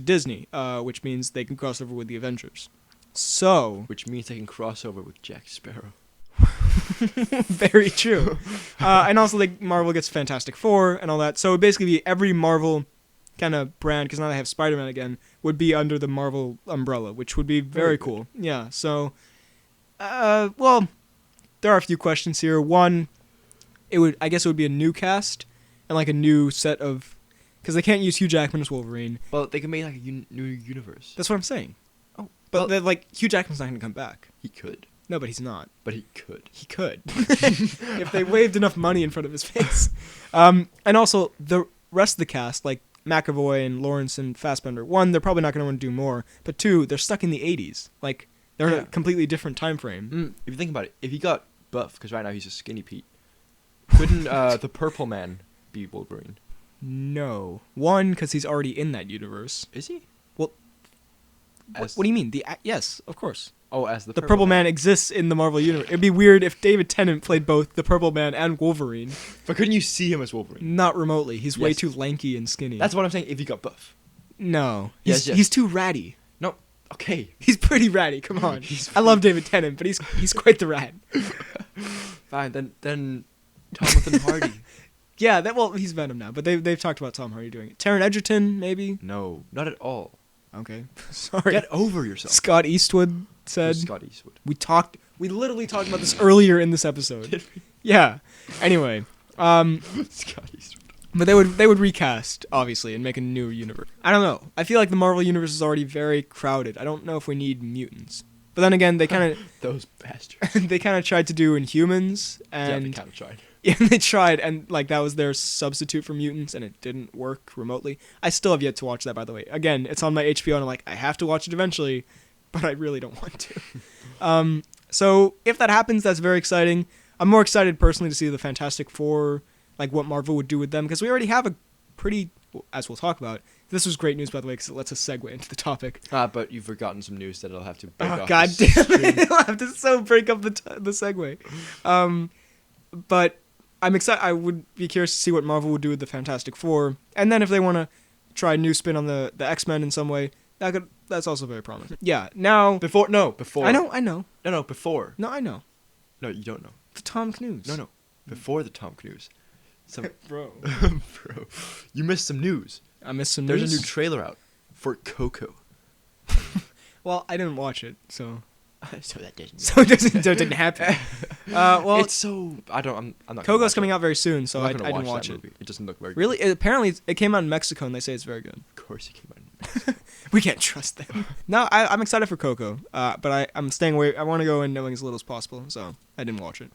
Disney, which means they can cross over with the Avengers. So, Which means they can cross over with Jack Sparrow. very true. And also, like Marvel gets Fantastic Four and all that. So it'd basically be every Marvel kind of brand, because now they have Spider-Man again, would be under the Marvel umbrella, which would be very cool. Yeah. So, well, there are a few questions here. One, I guess it would be a new cast and like a new set of. Because they can't use Hugh Jackman as Wolverine. Well, they can make like a new universe. That's what I'm saying. Oh, but like Hugh Jackman's not going to come back. He could. No, but he's not. But he could. He could. If they waved enough money in front of his face. And also, the rest of the cast, like McAvoy and Lawrence and Fassbender, one, they're probably not going to want to do more. But two, they're stuck in the 80s. Like, they're in a completely different time frame. If you think about it, if he got buff, because right now he's a skinny Pete, couldn't the Purple Man be Wolverine? No. One, because he's already in that universe. Is he? Well, what do you mean? Yes, of course. Oh, as The Purple Man exists in the Marvel universe. It'd be weird if David Tennant played both the Purple Man and Wolverine. But couldn't you see him as Wolverine? Not remotely. He's way Yes. too lanky and skinny. That's what I'm saying, if he got buff. No. Yes. He's too ratty. No. Okay. He's pretty ratty, come on. I love David Tennant, but he's quite the rat. Fine, then Jonathan Hardy. Yeah, he's Venom now, but they've talked about Tom Hardy doing it. Taron Egerton, maybe? No, not at all. Okay. Sorry. Get over yourself. Scott Eastwood said. Scott Eastwood. We literally talked about this earlier in this episode. Did we? Yeah. Anyway, Scott Eastwood. but they would recast, obviously, and make a new universe. I don't know. I feel like the Marvel universe is already very crowded. I don't know if we need mutants. But then again, they kind of Those bastards. they kind of tried to do Inhumans, and Yeah, they kind of tried. Yeah, they tried, and like that was their substitute for mutants, and it didn't work remotely. I still have yet to watch that, by the way. Again, it's on my HBO, and I'm like, I have to watch it eventually, but I really don't want to. So if that happens, that's very exciting. I'm more excited personally to see the Fantastic Four, like what Marvel would do with them, because we already have a pretty, as we'll talk about. This was great news, by the way, because it lets us segue into the topic. But you've forgotten some news that I'll have to break off. Oh, god damn it! I'll have to break up the segue. But I'm excited. I would be curious to see what Marvel would do with the Fantastic Four, and then if they want to try a new spin on the X-Men in some way, that's also very promising. Yeah. Now Before. I know. No, before. No, I know. No, you don't know. The Tom Cnews. No. Before the Tom Cnews. Bro. Bro. You missed some news. I missed some There's news. a new trailer out for Coco. Well, I didn't watch it, so So that didn't. so it didn't happen. Well, it's so. I'm not. Coco's coming out very soon, so I didn't watch it. Movie. It doesn't look very good. Really? Apparently, it came out in Mexico, and they say it's very good. Of course, it came out. We can't trust them. No, I'm excited for Coco, but I'm staying away. I want to go in knowing as little as possible, so I didn't watch it.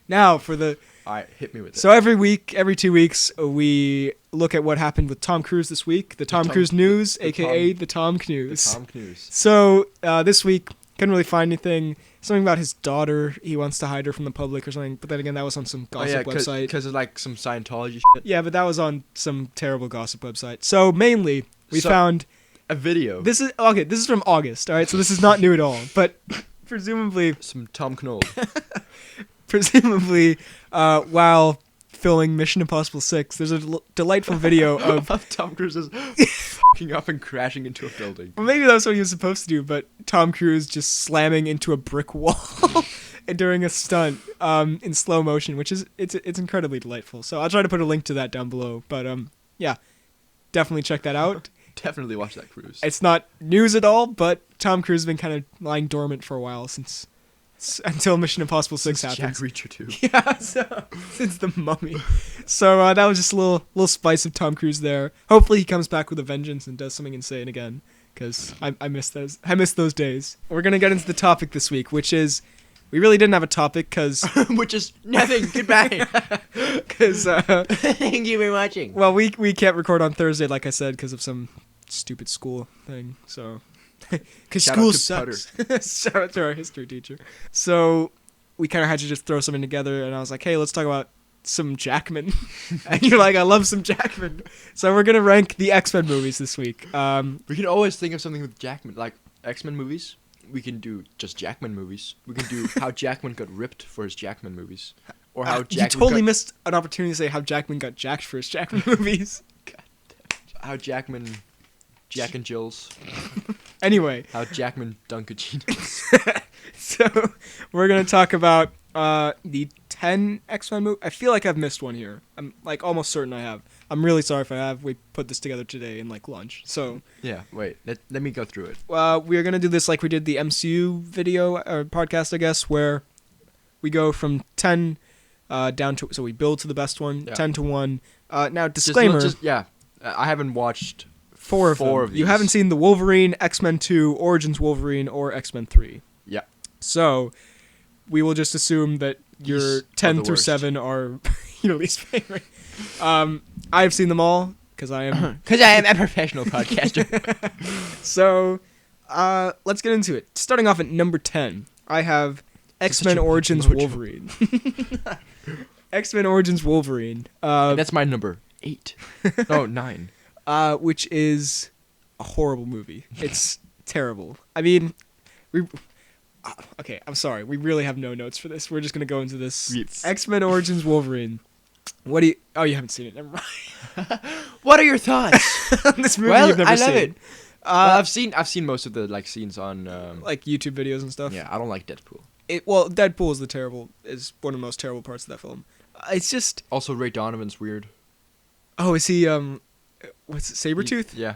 Now for the. All right, hit me with it. So every 2 weeks, we look at what happened with Tom Cruise this week. The Tom Cruise news, a.k.a. the Tom Cnews. The Tom Cnews. So this week, couldn't really find anything. Something about his daughter. He wants to hide her from the public or something. But then again, that was on some gossip website. Because of like some Scientology shit. Yeah, but that was on some terrible gossip website. So mainly, we found a video. This is from August. All right, so this is not new at all. But presumably, some Tom Knoll. Presumably, while filming Mission Impossible 6, there's a delightful video of Tom Cruise is fucking up and crashing into a building. Well, maybe that's what he was supposed to do, but Tom Cruise just slamming into a brick wall during a stunt in slow motion, which is it's incredibly delightful. So I'll try to put a link to that down below. But yeah, definitely check that out. Definitely watch that cruise. It's not news at all, but Tom Cruise has been kind of lying dormant for a while until Mission Impossible 6 happens. Jack Reacher 2. Yeah, since The Mummy. So that was just a little spice of Tom Cruise there. Hopefully he comes back with a vengeance and does something insane again, because I miss those. I miss those days. We're gonna get into the topic this week, which is we really didn't have a topic because which is nothing. Goodbye. Because thank you for watching. Well, we can't record on Thursday, like I said, because of some stupid school thing. So. Because school sucks. Shout out to our history teacher. So we kind of had to just throw something together, and I was like, hey, let's talk about some Jackman. And you're like, I love some Jackman. So we're going to rank the X-Men movies this week. We can always think of something with Jackman, like X-Men movies. We can do just Jackman movies. We can do how Jackman got ripped for his Jackman movies. Or how Jackman You totally missed an opportunity to say how Jackman got jacked for his Jackman movies. God. How Jackman... Jack and Jill's. Anyway. How Jackman Dunkachinos. So, we're going to talk about the 10 X-Men movies. I feel like I've missed one here. I'm like almost certain I have. I'm really sorry if I have. We put this together today in like lunch. So. Yeah, wait. Let me go through it. We're going to do this like we did the MCU video or podcast, I guess, where we go from 10 down to... So we build to the best one, 10 to 1. Now, disclaimer. I haven't watched... Four of them. You haven't seen the Wolverine, X-Men 2, Origins Wolverine, or X-Men 3. Yeah. So, we will just assume that your 10 through worst. 7 are your least favorite. I've seen them all, because I am... Because I am a professional podcaster. So, let's get into it. Starting off at number 10, I have X-Men Origins Wolverine. X-Men Origins Wolverine. That's my number 8. No, 9. Which is a horrible movie. It's terrible. I mean, okay, I'm sorry. We really have no notes for this. We're just going to go into this. Yes. X-Men Origins Wolverine. What do you... Oh, you haven't seen it. Never mind. What are your thoughts on this movie well, you've never I love seen? It. I've seen most of the like scenes on... like YouTube videos and stuff? Yeah, I don't like Deadpool. Deadpool is one of the most terrible parts of that film. It's just... Also, Ray Donovan's weird. Oh, is he... What's it, Sabretooth? Yeah.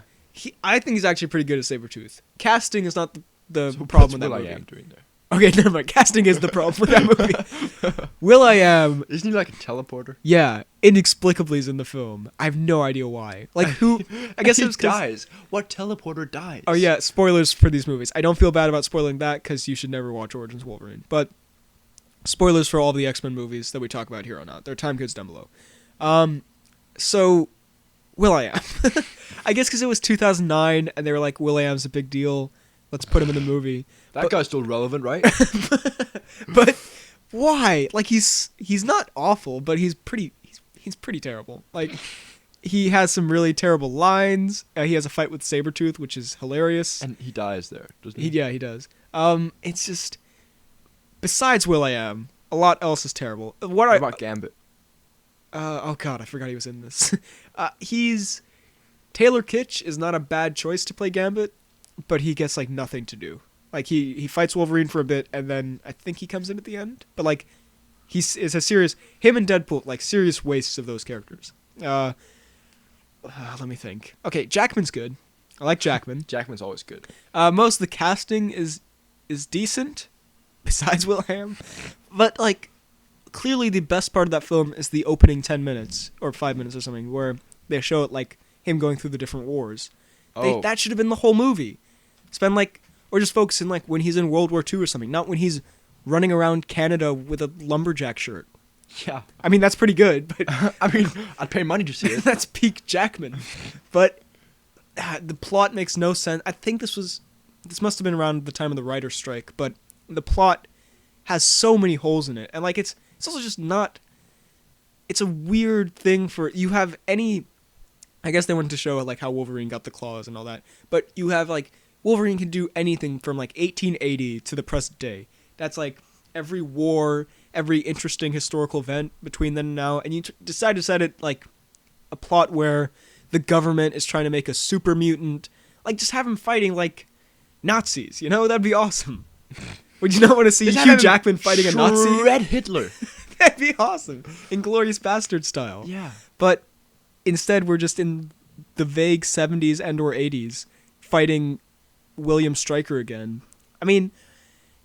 I think he's actually pretty good at Sabretooth. Casting is not the problem with that movie. Will.i.am doing there? Okay, never mind. Casting is the problem with that movie. Will.i.am... Isn't he like a teleporter? Yeah, inexplicably is in the film. I have no idea why. Like, who... I guess he it was dies. What teleporter dies? Oh, yeah, spoilers for these movies. I don't feel bad about spoiling that, because you should never watch Origins Wolverine. But spoilers for all the X-Men movies that we talk about here on out. There are time codes down below. So... Will.i.am. I guess because it was 2009 and they were like, Will.i.am's a big deal. Let's put him in the movie. That guy's still relevant, right? But why? Like he's not awful, but he's pretty terrible. Like he has some really terrible lines. He has a fight with Sabretooth, which is hilarious. And he dies there, doesn't he? Yeah, he does. It's just besides Will.i.am, a lot else is terrible. What about Gambit? Oh god, I forgot he was in this. Taylor Kitsch is not a bad choice to play Gambit, but he gets like nothing to do. Like he fights Wolverine for a bit, and then I think he comes in at the end. But like him and Deadpool, like serious wastes of those characters. Let me think. Okay, Jackman's good. I like Jackman. Jackman's always good. Most of the casting is decent, besides Will.i.am, but like. Clearly the best part of that film is the opening 10 minutes or 5 minutes or something where they show it like him going through the different wars. That should have been the whole movie. Or just focus in like when he's in World War II or something, not when he's running around Canada with a lumberjack shirt. Yeah. I mean, that's pretty good, but I mean, I'd pay money to see it. That's peak Jackman. But the plot makes no sense. I think this was this must have been around the time of the writer's strike, but the plot has so many holes in it, and like it's also just not. It's a weird thing for you have any. I guess they wanted to show like how Wolverine got the claws and all that, but you have like Wolverine can do anything from like 1880 to the present day. That's like every war, every interesting historical event between then and now, and you decide to set it like a plot where the government is trying to make a super mutant. Like just have him fighting like Nazis, you know? That'd be awesome. Would you not want to see Hugh Jackman fighting a Nazi? Red Hitler. That'd be awesome. Inglourious Bastard style. Yeah. But instead, we're just in the vague 70s and or 80s fighting William Stryker again. I mean,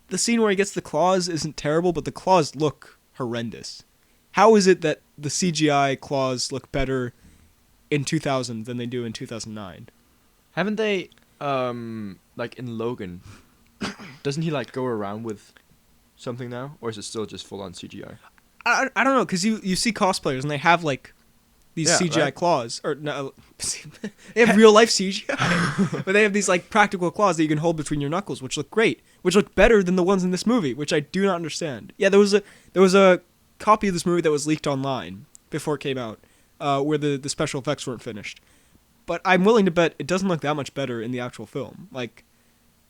the scene where he gets the claws isn't terrible, but the claws look horrendous. How is it that the CGI claws look better in 2000 than they do in 2009? Haven't they, like in Logan, doesn't he like go around with something now? Or is it still just full on CGI? I don't know, because you see cosplayers and they have like these CGI claws. Or no, they have real life CGI. But they have these like practical claws that you can hold between your knuckles, which look great. Which look better than the ones in this movie, which I do not understand. Yeah, there was a copy of this movie that was leaked online before it came out, where the special effects weren't finished. But I'm willing to bet it doesn't look that much better in the actual film. Like,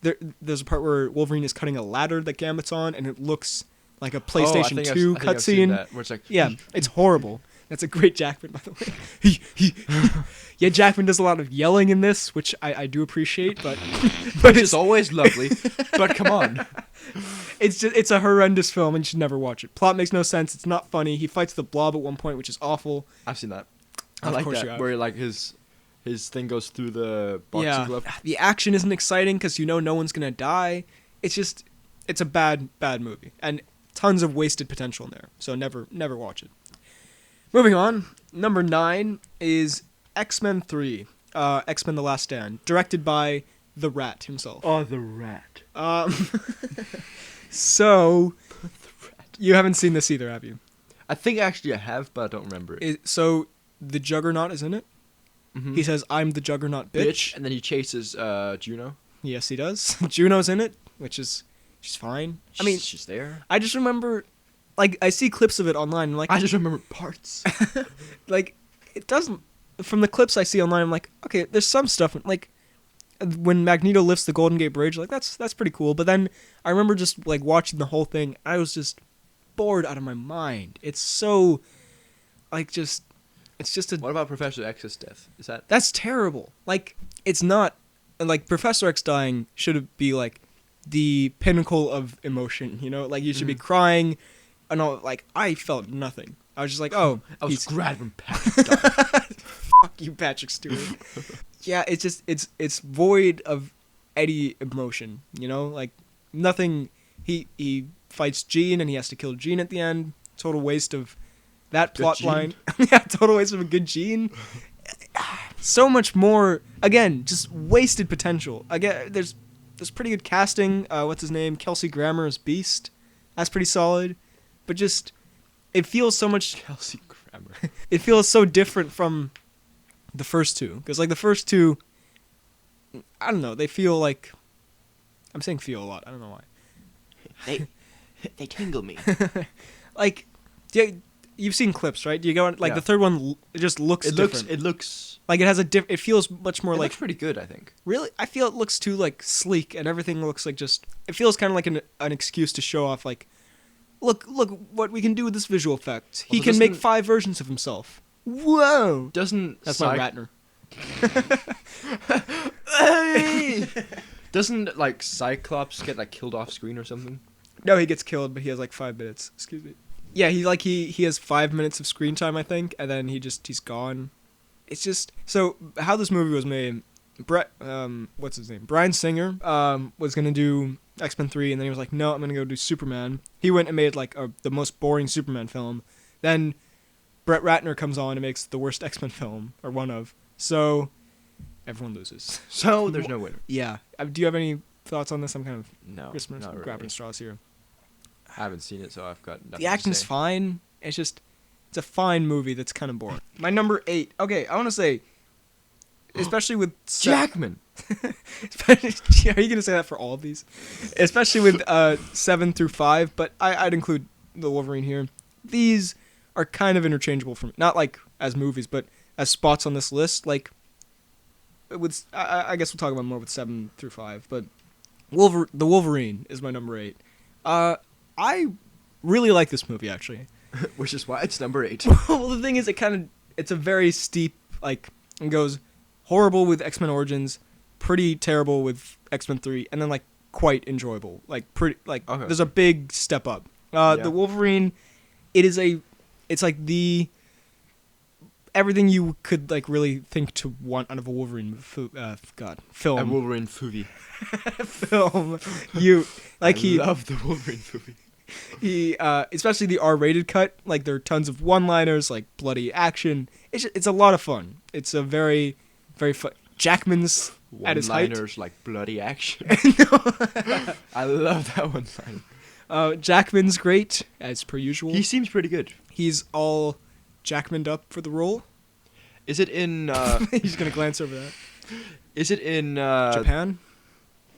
there's a part where Wolverine is cutting a ladder that Gambit's on, and it looks like a PlayStation 2 cutscene. Where it's like, yeah, it's horrible. That's a great Jackman, by the way. Yeah, Jackman does a lot of yelling in this, which I do appreciate, but it's always lovely. But come on, it's a horrendous film, and you should never watch it. Plot makes no sense. It's not funny. He fights the Blob at one point, which is awful. I've seen that. I like that where like his thing goes through the boxing glove. The action isn't exciting because you know no one's gonna die. It's a bad movie, and tons of wasted potential in there. So never watch it. Moving on, number 9 is X-Men 3, X-Men: The Last Stand, directed by the Rat himself. Oh, the Rat. So, you haven't seen this either, have you? I think actually I have, but I don't remember it. So, the Juggernaut is in it. Mm-hmm. He says, "I'm the Juggernaut, bitch." And then he chases Juno. Yes, he does. Juno's in it, she's fine. I mean, she's there. I just remember... Like, I see clips of it online, I'm like... I just remember parts. Like, it doesn't... From the clips I see online, I'm like, okay, there's some stuff... Like, when Magneto lifts the Golden Gate Bridge, like, that's pretty cool. But then, I remember just, like, watching the whole thing, I was just bored out of my mind. It's so... Like, just... It's just a... What about Professor X's death? Is that... That's terrible. Like, it's not... Like, Professor X dying should be, like, the pinnacle of emotion, you know? Like, you should be crying... And like, I felt nothing. I was just like, oh. I was glad when Patrick died. Fuck you, Patrick Stewart. Yeah, it's just, it's void of any emotion, you know? Like, nothing, he fights Jean and he has to kill Jean at the end. Total waste of that plot line. Yeah, total waste of a good Jean. So much more, again, just wasted potential. Again, there's pretty good casting. What's his name? Kelsey Grammer as Beast. That's pretty solid. But just, it feels so much... Kelsey Grammer. It feels so different from the first two. Because, like, the first two, I don't know, they feel like... I'm saying feel a lot, I don't know why. They tingle me. Like, you've seen clips, right? Do you go, like, the third one, it just looks different. It looks... Like, it has a it feels much more like... It looks pretty good, I think. Really? I feel it looks too, like, sleek, and everything looks like just... It feels kind of like an excuse to show off, like... Look what we can do with this visual effect. He can make 5 versions of himself. Whoa! That's my Ratner. Doesn't, like, Cyclops get, like, killed off screen or something? No, he gets killed, but he has, like, 5 minutes. Excuse me. Yeah, he has 5 minutes of screen time, I think, and then he's gone. It's just... So, how this movie was made... what's his name? Bryan Singer was going to do... X-Men 3, and then he was like, no, I'm gonna go do Superman. He went and made like the most boring Superman film. Then Brett Ratner comes on and makes the worst X-Men film, or one of. So everyone loses. So there's no winner. Yeah. Do you have any thoughts on this? I'm kind of not grabbing straws here. I haven't seen it, so I've got nothing. The acting's fine. It's a fine movie that's kind of boring. My number 8. Okay, I want to say, especially with Jackman. Are you gonna say that for all of these? Especially with 7 through 5, but I'd include the Wolverine here. These are kind of interchangeable for me. Not like as movies, but as spots on this list. Like, with I guess we'll talk about more with 7 through 5, but the Wolverine is my number 8. I really like this movie, actually. Which is why it's number 8. Well, the thing is, it's a very steep, like, it goes horrible with X-Men Origins, pretty terrible with X-Men 3, and then, like, quite enjoyable. Like, Okay. There's a big step up. The Wolverine, it's like everything you could, like, really think to want out of a Wolverine film. A Wolverine movie. Film. I love the Wolverine movie. He, especially the R-rated cut, like, there are tons of one-liners, like, bloody action. It's a lot of fun. It's a very, very fun. Jackman's at his height. One-liners like bloody action. I love that one-liner. Jackman's great, as per usual. He seems pretty good. He's all Jackmaned up for the role. Is it in... He's gonna glance over that. Is it in... Japan?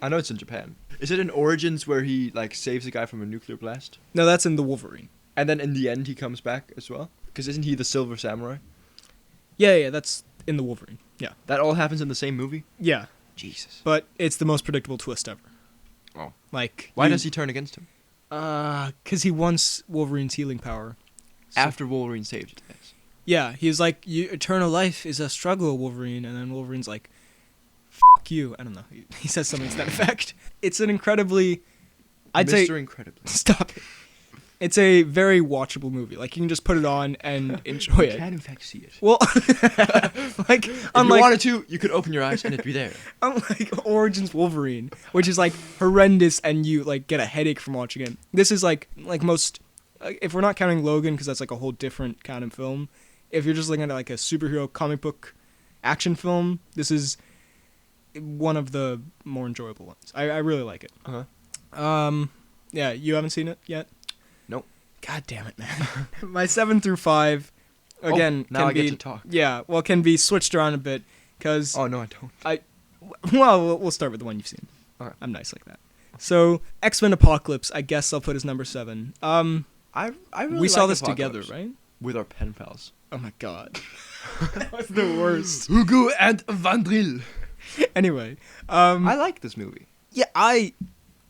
I know it's in Japan. Is it in Origins where he, like, saves a guy from a nuclear blast? No, that's in the Wolverine. And then in the end he comes back as well? Because isn't he the Silver Samurai? Yeah, that's in the Wolverine. Yeah. That all happens in the same movie? Yeah. Jesus. But it's the most predictable twist ever. Oh. Like... Why does he turn against him? 'Cause he wants Wolverine's healing power. So, after Wolverine saved it. Yes. Yeah, he's like, eternal life is a struggle, Wolverine. And then Wolverine's like, fuck you. I don't know. He says something to that effect. It's an incredibly... Mr. Incredibly. Stop it. It's a very watchable movie. Like, you can just put it on and enjoy it. You can, in fact, see it. Well, like, if you wanted to, you could open your eyes and it'd be there. Unlike Origins Wolverine, which is, like, horrendous and you, like, get a headache from watching it. This is, like most... if we're not counting Logan, because that's, like, a whole different kind of film. If you're just looking at, like, a superhero comic book action film, this is one of the more enjoyable ones. I really like it. Uh-huh. Yeah, you haven't seen it yet? Nope. God damn it, man. My 7 through 5, again, now I get to talk. Yeah, well, can be switched around a bit, because... Oh, no, I don't. Well, we'll start with the one you've seen. Okay. I'm nice like that. So, X-Men Apocalypse, I guess I'll put as number 7. I really we saw like this Apocalypse. together, right? With our pen pals. Oh my god. That was the worst. Hugo and Vandril. Anyway. I like this movie. Yeah, I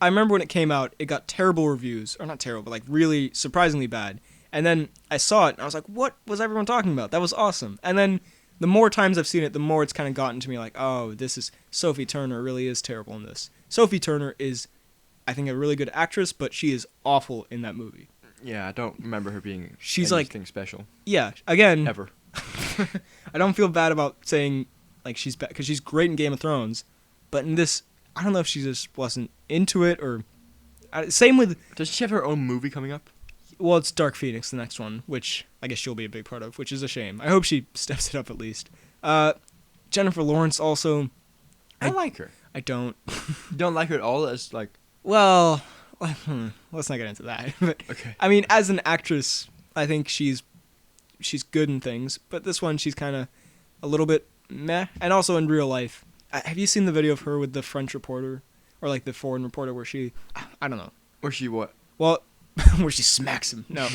remember when it came out, it got terrible reviews. Or not terrible, but like really surprisingly bad. And then I saw it, and I was like, what was everyone talking about? That was awesome. And then the more times I've seen it, the more it's kind of gotten to me like, oh, this is... Sophie Turner really is terrible in this. Sophie Turner is, I think, a really good actress, but she is awful in that movie. Yeah, I don't remember her being She's anything special. Yeah, again... Ever. I don't feel bad about saying, like, she's bad, because she's great in Game of Thrones, but in this, I don't know if she just wasn't into it, or... same with... Does she have her own movie coming up? Well, it's Dark Phoenix, the next one, which I guess she'll be a big part of, which is a shame. I hope she steps it up at least. Jennifer Lawrence also... I like her. I don't. You don't like her at all as, like... Well, let's not get into that. But, okay. I mean, as an actress, I think she's good in things, but this one, she's kind of a little bit meh. And also in real life, have you seen the video of her with the French reporter, or like the foreign reporter, where she, I don't know. Where she what? Well, where she smacks him. No,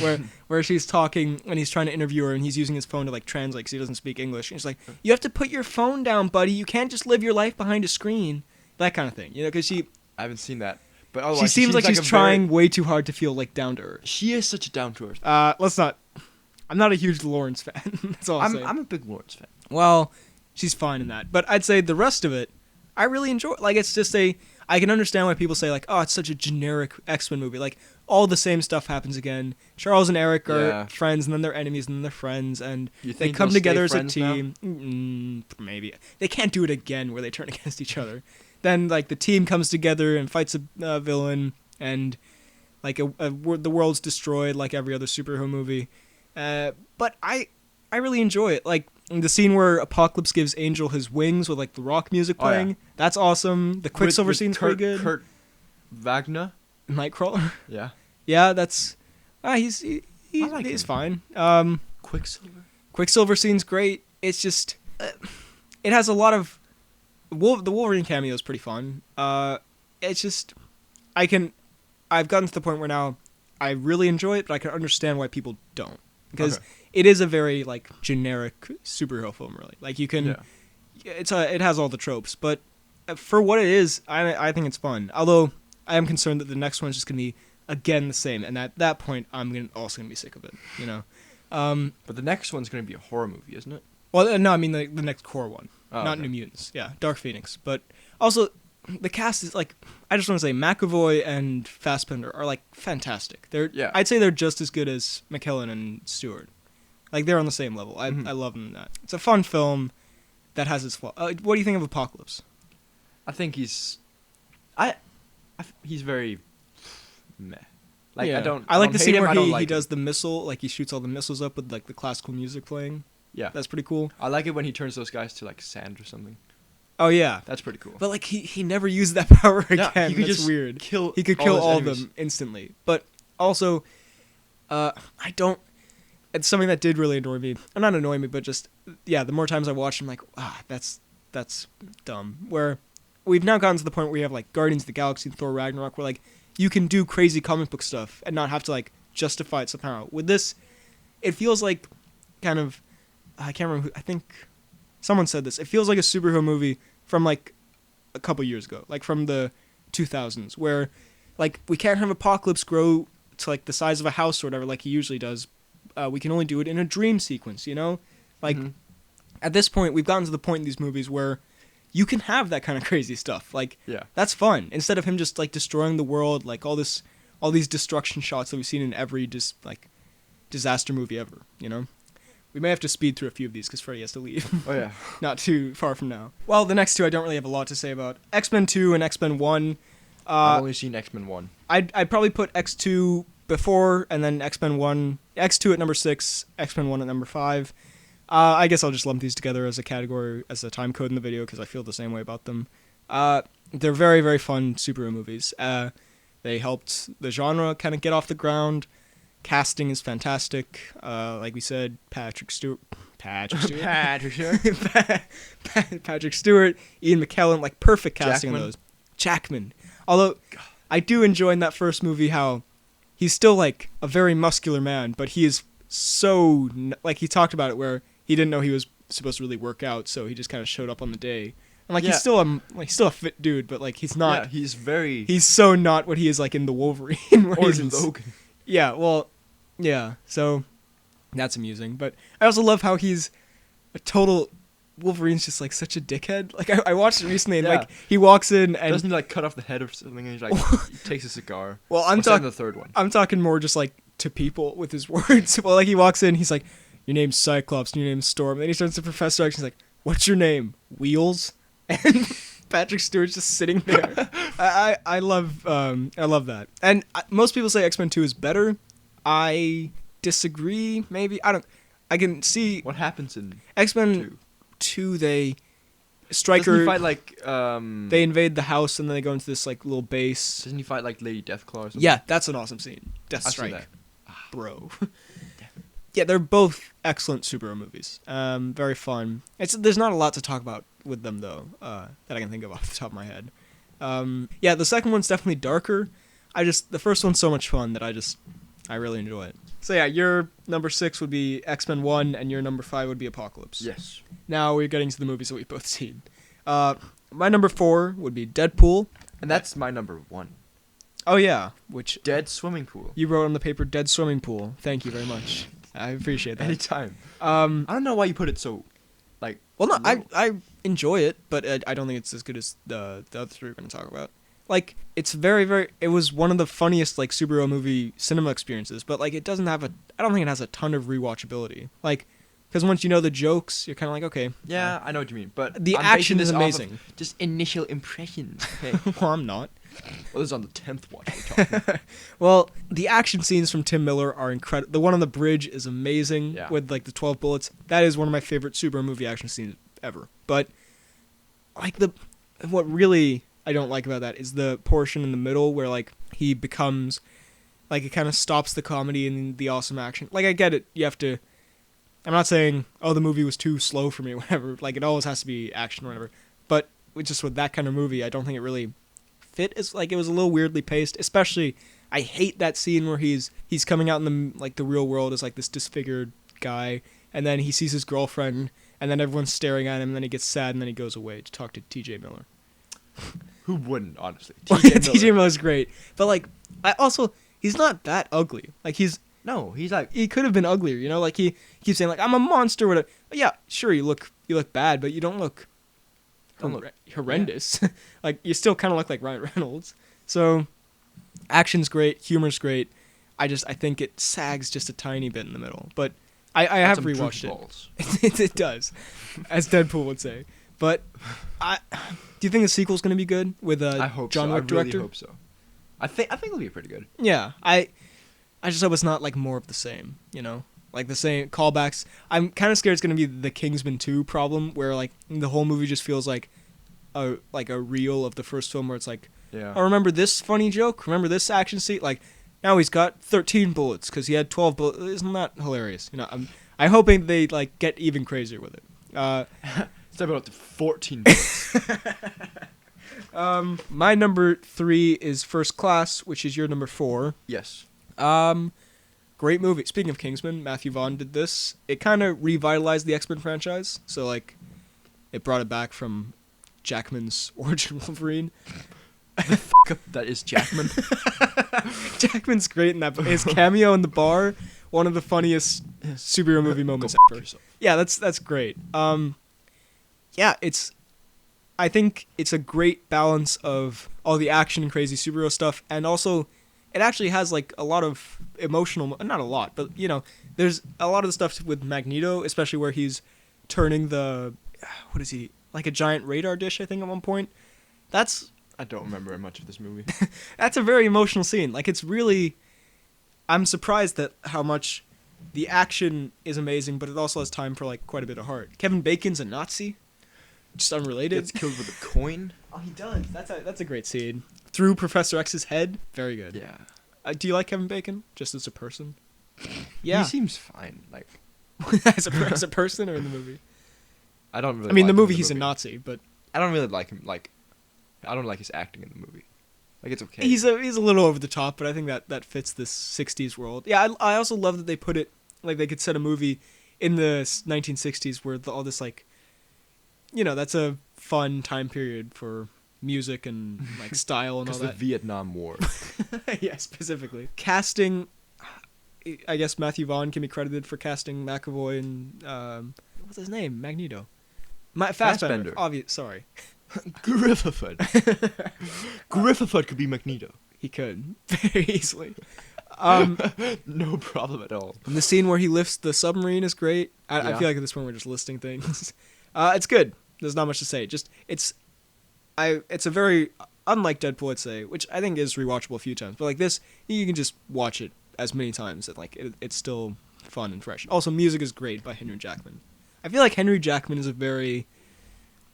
where she's talking and he's trying to interview her and he's using his phone to like translate because he doesn't speak English. And she's like, you have to put your phone down, buddy. You can't just live your life behind a screen. That kind of thing, you know, because she... I haven't seen that. But she seems like she's trying way too hard to feel like down to earth. She is such a down to earth. Let's not... I'm not a huge Lawrence fan. That's all I'm a big Lawrence fan. Well, she's fine in that. But I'd say the rest of it, I really enjoy. Like, it's just I can understand why people say, like, oh, it's such a generic X-Men movie. Like, all the same stuff happens again. Charles and Eric are friends, and then they're enemies, and then they're friends, and they come together as a team. Maybe. They can't do it again where they turn against each other. Then, like, the team comes together and fights a villain, and, like, the world's destroyed like every other superhero movie. But I really enjoy it. Like, the scene where Apocalypse gives Angel his wings with, like, the rock music playing. Oh, yeah. That's awesome. The Quicksilver scene's pretty good. Kurt Wagner? Nightcrawler? Yeah. Yeah, that's... he's fine. Quicksilver? Quicksilver scene's great. It's just... it has a lot of The Wolverine cameo is pretty fun. It's just I've gotten to the point where now I really enjoy it, but I can understand why people don't, because it is a very like generic superhero film, really. Like you can, it has all the tropes, but for what it is, I think it's fun. Although I am concerned that the next one is just gonna be again the same, and at that point I'm also gonna be sick of it. You know. But the next one's gonna be a horror movie, isn't it? Well, no, I mean the next core one, not okay. New Mutants. Yeah, Dark Phoenix. But also, the cast is like, I just want to say McAvoy and Fassbender are like fantastic. I'd say they're just as good as McKellen and Stewart. Like they're on the same level. I love them in that. It's a fun film that has its flaws. What do you think of Apocalypse? I think he's very meh. Like I like the scene where he like does the missile, like he shoots all the missiles up with like the classical music playing. Yeah, that's pretty cool. I like it when he turns those guys to like sand or something. Oh yeah, that's pretty cool. But like he never used that power again. Yeah, he could that's just weird. He could kill all of them instantly. But also, I don't. It's something that did really annoy me. Or not annoy me, but just the more times I watch, I'm like, that's dumb. Where we've now gotten to the point where we have like Guardians of the Galaxy and Thor Ragnarok, where like you can do crazy comic book stuff and not have to like justify it somehow. With this, it feels like kind of. I can't remember I think someone said this. It feels like a superhero movie from like a couple years ago, like from the 2000s, where like we can't have Apocalypse grow to like the size of a house or whatever like he usually does. We can only do it in a dream sequence, you know? Like at this point, we've gotten to the point in these movies where you can have that kind of crazy stuff. Like that's fun. Instead of him just like destroying the world, like all these destruction shots that we've seen in every disaster movie ever, you know? We may have to speed through a few of these because Freddy has to leave. Oh, yeah. Not too far from now. Well, the next two I don't really have a lot to say about. X-Men 2 and X-Men 1. I've only seen X-Men 1. I'd probably put X2 before and then X-Men 1. X2 at number 6, X-Men 1 at number 5. I guess I'll just lump these together as a category, as a time code in the video because I feel the same way about them. They're very, very fun superhero movies. They helped the genre kind of get off the ground. Casting is fantastic. Like we said, Patrick Stewart, Ian McKellen, like perfect casting on those. Jackman. Although I do enjoy in that first movie how he's still like a very muscular man, but he is so like he talked about it where he didn't know he was supposed to really work out, so he just kind of showed up on the day. And like he's still a fit dude, but like he's not. Yeah, he's so not what he is like in the Wolverine or in Logan. Yeah, well, yeah. So that's amusing, but I also love how he's a total. Wolverine's just like such a dickhead. Like I watched it recently, and like he walks in and doesn't he like cut off the head or something, and he's like he takes a cigar. Well, I'm talking the third one. I'm talking more just like to people with his words. Well, like he walks in, he's like, "Your name's Cyclops, and your name's Storm." And then he turns to Professor X, and he's like, "What's your name? Wheels?" And Patrick Stewart's just sitting there. I love that. And most people say X-Men 2 is better. I disagree. Maybe I can see what happens in X-Men 2. They Stryker doesn't he fight like they invade the house and then they go into this like little base. Doesn't he fight like Lady Deathclaw or something? Yeah, that's an awesome scene. Deathstrike, bro. Yeah, they're both excellent superhero movies. Very fun. There's not a lot to talk about with them though, that I can think of off the top of my head. Yeah, the second one's definitely darker. The first one's so much fun that I really enjoy it. So yeah, your number 6 would be X-Men 1, and your number 5 would be Apocalypse. Yes. Now we're getting to the movies that we've both seen. My number 4 would be Deadpool. And that's my number 1. Oh yeah, which... Dead Swimming Pool. You wrote on the paper, Dead Swimming Pool. Thank you very much. I appreciate that. Anytime. I don't know why you put it so, like... Well, no, I enjoy it, but I don't think it's as good as the other three we're going to talk about. Like, it's very, very... It was one of the funniest, like, superhero movie cinema experiences, but, like, it doesn't have I don't think it has a ton of rewatchability. Like, because once you know the jokes, you're kind of like, okay. Yeah, I know what you mean, but... The action is amazing. Just initial impressions. Okay. Well, I'm not. Well, this is on the 10th watch we're talking. Well, the action scenes from Tim Miller are incredible. The one on the bridge is amazing with, like, the 12 bullets. That is one of my favorite superhero movie action scenes ever. But, like, what really... I don't like about that is the portion in the middle where like he becomes like it kind of stops the comedy and the awesome action. Like I get it, you have to. I'm not saying the movie was too slow for me or whatever. Like it always has to be action or whatever. But with that kind of movie, I don't think it really fit. It's like it was a little weirdly paced. Especially, I hate that scene where he's coming out in the real world as like this disfigured guy, and then he sees his girlfriend, and then everyone's staring at him, and then he gets sad, and then he goes away to talk to T.J. Miller. Who wouldn't, honestly? T.J. Miller's great, but like he's not that ugly. Like he's like he could have been uglier. You know, like he keeps saying like I'm a monster. Whatever. Yeah, sure, you look bad, but you don't look horrendous. Yeah. Like you still kind of look like Ryan Reynolds. So action's great, humor's great. I think it sags just a tiny bit in the middle, but I have rewatched it. It does, as Deadpool would say. But do you think the sequel's going to be good with I hope John so. Wick director? I really hope so. I think it'll be pretty good. Yeah, I just hope it's not like more of the same. You know, like the same callbacks. I'm kind of scared it's going to be the Kingsman 2 problem, where like the whole movie just feels like a reel of the first film, where it's like, oh, remember this funny joke? Remember this action scene? Like now he's got 13 bullets because he had 12 bullets. Isn't that hilarious? You know, I'm hoping they like get even crazier with it. It's about 14 bullets. My number 3 is First Class, which is your number 4. Yes. Great movie. Speaking of Kingsman, Matthew Vaughn did this. It kind of revitalized the X-Men franchise. So like, it brought it back from Jackman's origin Wolverine. That is Jackman. Jackman's great in that. His cameo in the bar, one of the funniest superhero movie moments ever. Yeah, that's great. Yeah, I think it's a great balance of all the action and crazy superhero stuff, and also it actually has like a lot of emotional, not a lot, but you know, there's a lot of the stuff with Magneto, especially where he's turning what is he, like a giant radar dish, I think at one point. I don't remember much of this movie. That's a very emotional scene. Like it's really, I'm surprised at how much the action is amazing, but it also has time for like quite a bit of heart. Kevin Bacon's a Nazi. Just unrelated. Gets killed with a coin. Oh, he does. That's a great scene. Through Professor X's head. Very good. Yeah. Do you like Kevin Bacon just as a person? Yeah. He seems fine. Like as a person or in the movie? I don't really. I mean, like the movie him in he's a Nazi, but I don't really like him. Like, I don't like his acting in the movie. Like it's okay. He's a little over the top, but I think that fits this '60s world. Yeah, I also love that they put it like they could set a movie in the 1960s where all this like. You know, that's a fun time period for music and like style and all that. Because the Vietnam War. Yeah, specifically. Casting, I guess Matthew Vaughn can be credited for casting McAvoy and, what's his name? Magneto. Fassbender. Obvious. Sorry. Griffithford. Griffithord could be Magneto. He could. Very easily. No problem at all. And the scene where he lifts the submarine is great. I feel like at this point we're just listing things. It's good. There's not much to say. It's a very, unlike Deadpool, I'd say, which I think is rewatchable a few times. But like this, you can just watch it as many times and like it's still fun and fresh. Also, music is great by Henry Jackman. I feel like Henry Jackman is a very,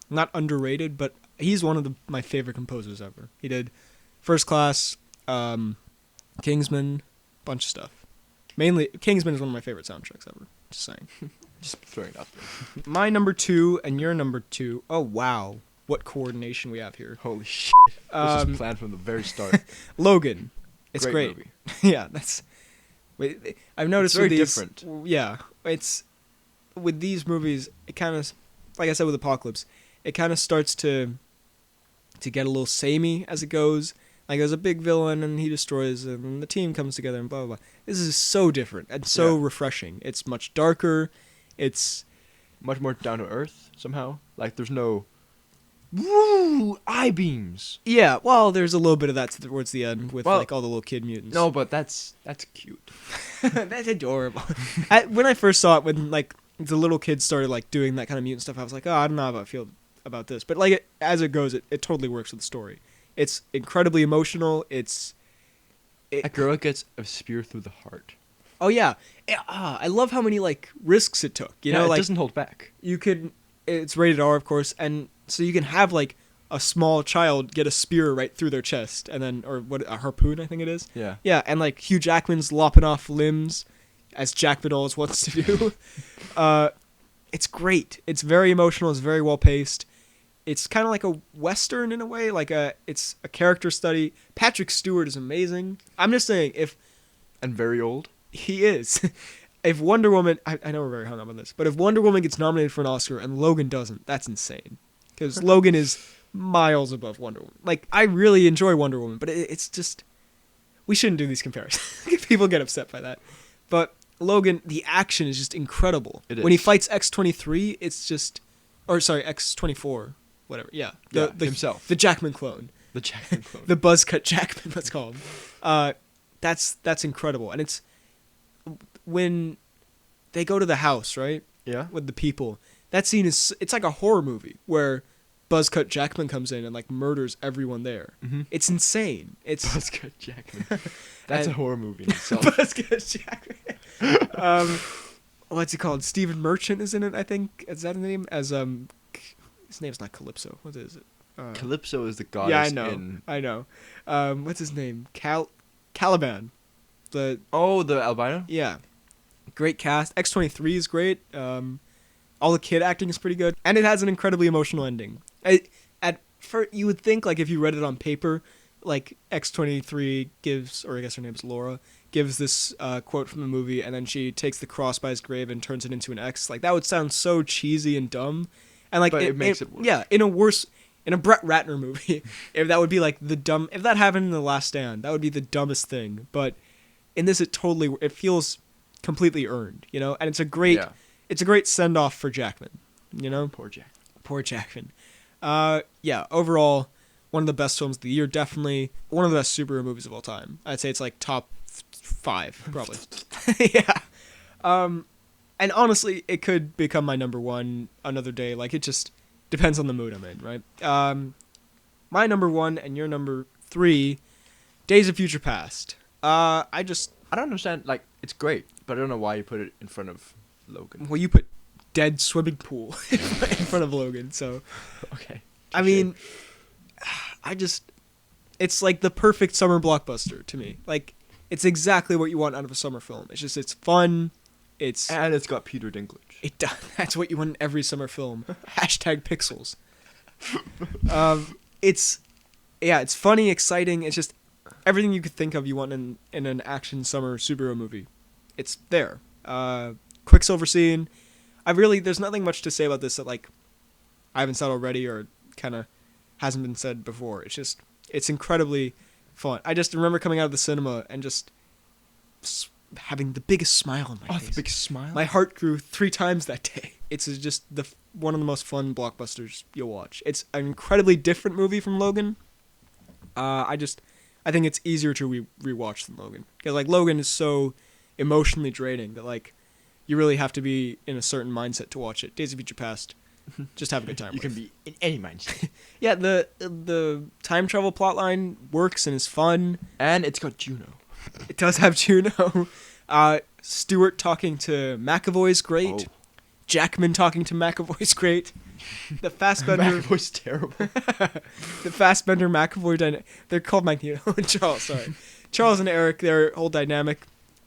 not underrated, but he's one of my favorite composers ever. He did First Class, Kingsman, bunch of stuff. Mainly, Kingsman is one of my favorite soundtracks ever. Just saying. Just throwing it out there. My number 2 and your number 2. Oh, wow. What coordination we have here. Holy shit. This is planned from the very start. Logan. It's great. Movie. Yeah, I've noticed it's very with these, different. Yeah. It's with these movies, it kind of, like I said with Apocalypse, it kind of starts to get a little samey as it goes. Like there's a big villain and he destroys him and the team comes together and blah, blah, blah. This is so different and so refreshing. It's much darker. It's much more down to earth somehow. Like there's no woo I-beams. Yeah, well, there's a little bit of that towards the end with like all the little kid mutants. No, but that's cute. That's adorable. When I first saw it, when like the little kids started like doing that kind of mutant stuff, I was like, oh, I don't know how I feel about this. But like as it goes, it totally works with the story. It's incredibly emotional. A girl gets a spear through the heart. Oh yeah, I love how many like risks it took. You know, like it doesn't hold back. It's rated R, of course, and so you can have like a small child get a spear right through their chest, and then a harpoon, I think it is. Yeah. Yeah, and like Hugh Jackman's lopping off limbs, as Jackman always wants to do. It's great. It's very emotional. It's very well paced. It's kind of like a Western in a way, it's a character study. Patrick Stewart is amazing. I'm just saying, if And very old. he is, if Wonder Woman, I know we're very hung up on this, but if Wonder Woman gets nominated for an Oscar and Logan doesn't, that's insane. Because Logan is miles above Wonder Woman. Like, I really enjoy Wonder Woman, but it's just, we shouldn't do these comparisons. People get upset by that. But Logan, the action is just incredible. It is. When he fights X-23, it's just, or sorry, X-24, whatever. Yeah, himself. the Jackman clone, The Jackman clone. the buzz cut Jackman. Let's call him. That's incredible, and it's when they go to the house, right? Yeah. With the people. That scene it's like a horror movie where Buzzcut Jackman comes in and like murders everyone there. Mm-hmm. It's insane. It's Buzzcut Jackman. That's a horror movie in itself. Buzzcut Jackman. What's he called? Stephen Merchant is in it, I think. Is that his name? As his name's not Calypso. What is it? Calypso is the goddess. Yeah, I know. In... I know. What's his name? Caliban. The albino. Yeah, great cast. X-23 is great. All the kid acting is pretty good, and it has an incredibly emotional ending. You would think, like, if you read it on paper, like X-23 gives, or I guess her name's Laura, gives this quote from the movie, and then she takes the cross by his grave and turns it into an X. Like, that would sound so cheesy and dumb, and like but it makes it worse. Yeah, in a Brett Ratner movie, if that would be like if that happened in The Last Stand, that would be the dumbest thing. But in this, it feels completely earned, you know, and it's a great. Yeah. It's a great send-off for Jackman, you know? Poor Jackman. Yeah, overall, one of the best films of the year, definitely. One of the best superhero movies of all time. I'd say it's like top 5, probably. Yeah. And honestly, it could become my number 1 another day. Like, it just depends on the mood I'm in, right? My number 1 and your number 3, Days of Future Past. I don't understand. Like, it's great, but I don't know why you put it in front of Logan. Well, you put dead swimming pool in front of Logan, so... Okay. I mean, it's like the perfect summer blockbuster to me. Like, it's exactly what you want out of a summer film. It's fun, And it's got Peter Dinklage. It does. That's what you want in every summer film. #pixels. It's funny, exciting, it's just everything you could think of you want in an action summer superhero movie. It's there. Quicksilver scene. There's nothing much to say about this that, like, I haven't said already or kind of hasn't been said before. It's incredibly fun. I just remember coming out of the cinema and just having the biggest smile on my face. The big smile? My heart grew 3 times that day. It's just one of the most fun blockbusters you'll watch. It's an incredibly different movie from Logan. I think it's easier to rewatch than Logan. Because, like, Logan is so emotionally draining that, like, you really have to be in a certain mindset to watch it. Days of Future Past, just have a good time. You can be in any mindset. Yeah, the time travel plotline works and is fun. And it's got Juno. It does have Juno. Stewart talking to McAvoy's great. Oh. Jackman talking to McAvoy's great. The Fassbender... McAvoy's terrible. The Fassbender McAvoy dynamic. They're called Magneto and Charles, sorry. Charles and Eric, their whole dynamic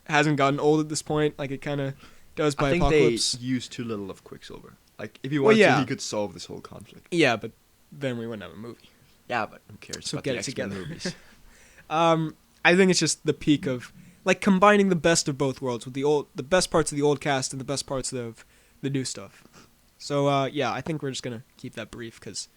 hasn't gotten old at this point. Like, it kind of does by Apocalypse. They used too little of Quicksilver. Like, if he wanted to, he could solve this whole conflict. Yeah, but then we wouldn't have a movie. Yeah, but who cares So about get the it X-Men together. movies? I think it's just the peak of, like, combining the best of both worlds with the best parts of the old cast and the best parts of the new stuff. So, yeah, I think we're just going to keep that brief because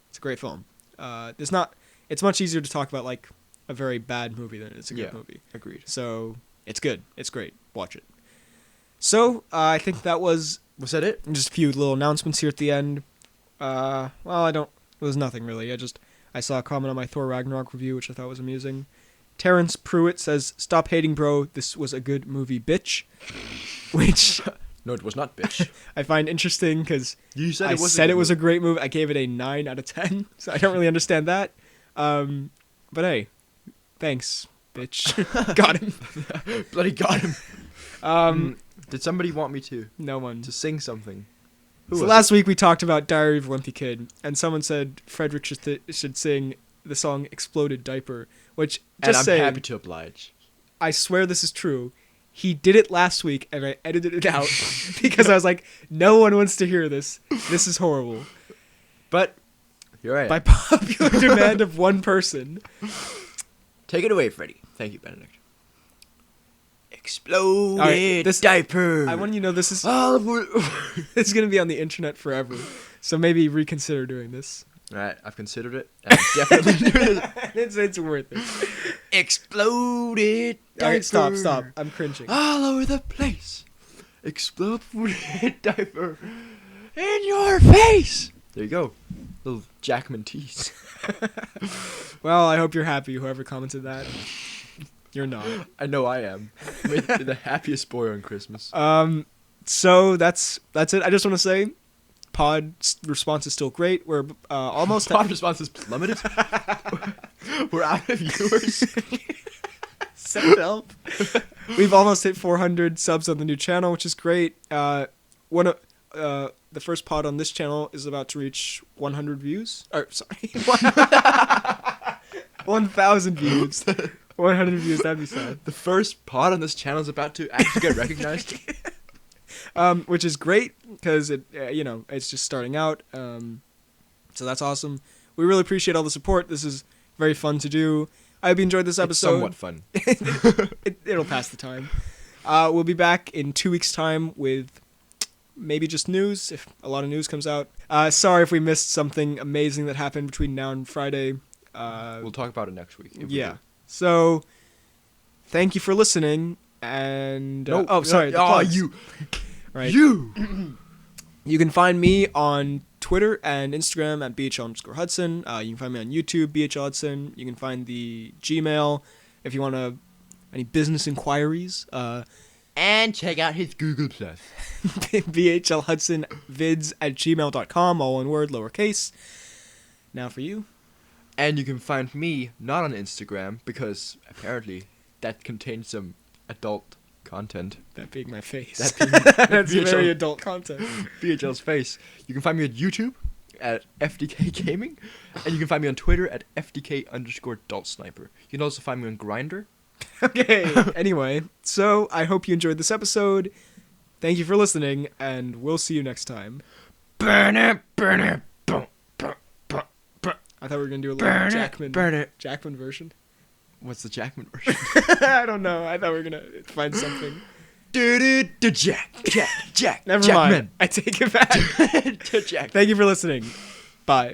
it's a great film. It's much easier to talk about, like, a very bad movie than it's a good movie. Agreed. So, it's good. It's great. Watch it. So, I think that was... Was that it? Just a few little announcements here at the end. It was nothing really. I saw a comment on my Thor Ragnarok review, which I thought was amusing. Terrence Pruitt says, "Stop hating, bro. This was a good movie, bitch." Which... No, it was not, bitch. I find interesting because I said it was a great movie. I gave it a 9 out of 10, so I don't really understand that. But hey, thanks, bitch. Got him. Bloody got him. Did somebody want me to? No one. To sing something? So last week we talked about Diary of a Wimpy Kid, and someone said Frederick should sing the song "Exploded Diaper," which I'm happy to oblige. I swear this is true. He did it last week, and I edited it out because I was like, no one wants to hear this. This is horrible. But Here I am. by popular demand of one person. Take it away, Freddie. Thank you, Benedict. Exploded Alright, diaper. I want you to know this is All it's gonna be on the internet forever. So maybe reconsider doing this. right, I've considered it. And I'm definitely doing it. It's worth it. Exploded diaper. Alright, stop. I'm cringing. All over the place. Exploded diaper in your face. There you go. Little Jackman tease. Well, I hope you're happy, whoever commented that. You're not. I know I am. I'm the happiest boy on Christmas. So that's it. I just want to say, pod response is still great. We're almost Pod response has plummeted. We're out of viewers. Self-help. We've almost hit 400 subs on the new channel, which is great. The first pod on this channel is about to reach 100 views. Or sorry, 1,000 views. 100 views. That'd be sad. The first pod on this channel is about to actually get recognized. Which is great because it's just starting out. So that's awesome. We really appreciate all the support. This is very fun to do. I hope you enjoyed this episode. It's somewhat fun. It'll pass the time. We'll be back in 2 weeks' time with maybe just news, if a lot of news comes out. Sorry if we missed something amazing that happened between now and Friday. We'll talk about it next week. Yeah. So, thank you for listening. And No, sorry. the Oh, plugs. you. Right. You. You can find me on Twitter and Instagram at BHL_Hudson. You can find me on YouTube, BHL Hudson. You can find the Gmail if you want any business inquiries. And check out his Google Plus. BHLHudsonVids@gmail.com, all one word, lowercase. Now for you. And you can find me not on Instagram because apparently that contains some adult content. That being my face. That being That's BHL. very adult content. BHL's face. You can find me on YouTube at FDK Gaming, and you can find me on Twitter at FDK_AdultSniper. You can also find me on Grindr. Okay. Anyway, so I hope you enjoyed this episode. Thank you for listening, and we'll see you next time. Burn it, boom, boom, boom. I thought we were gonna do a little Jackman version. What's the Jackman version? I don't know. I thought we were gonna find something. Jack. Never Jackman. mind. I take it back. Jack. Thank you for listening. Bye.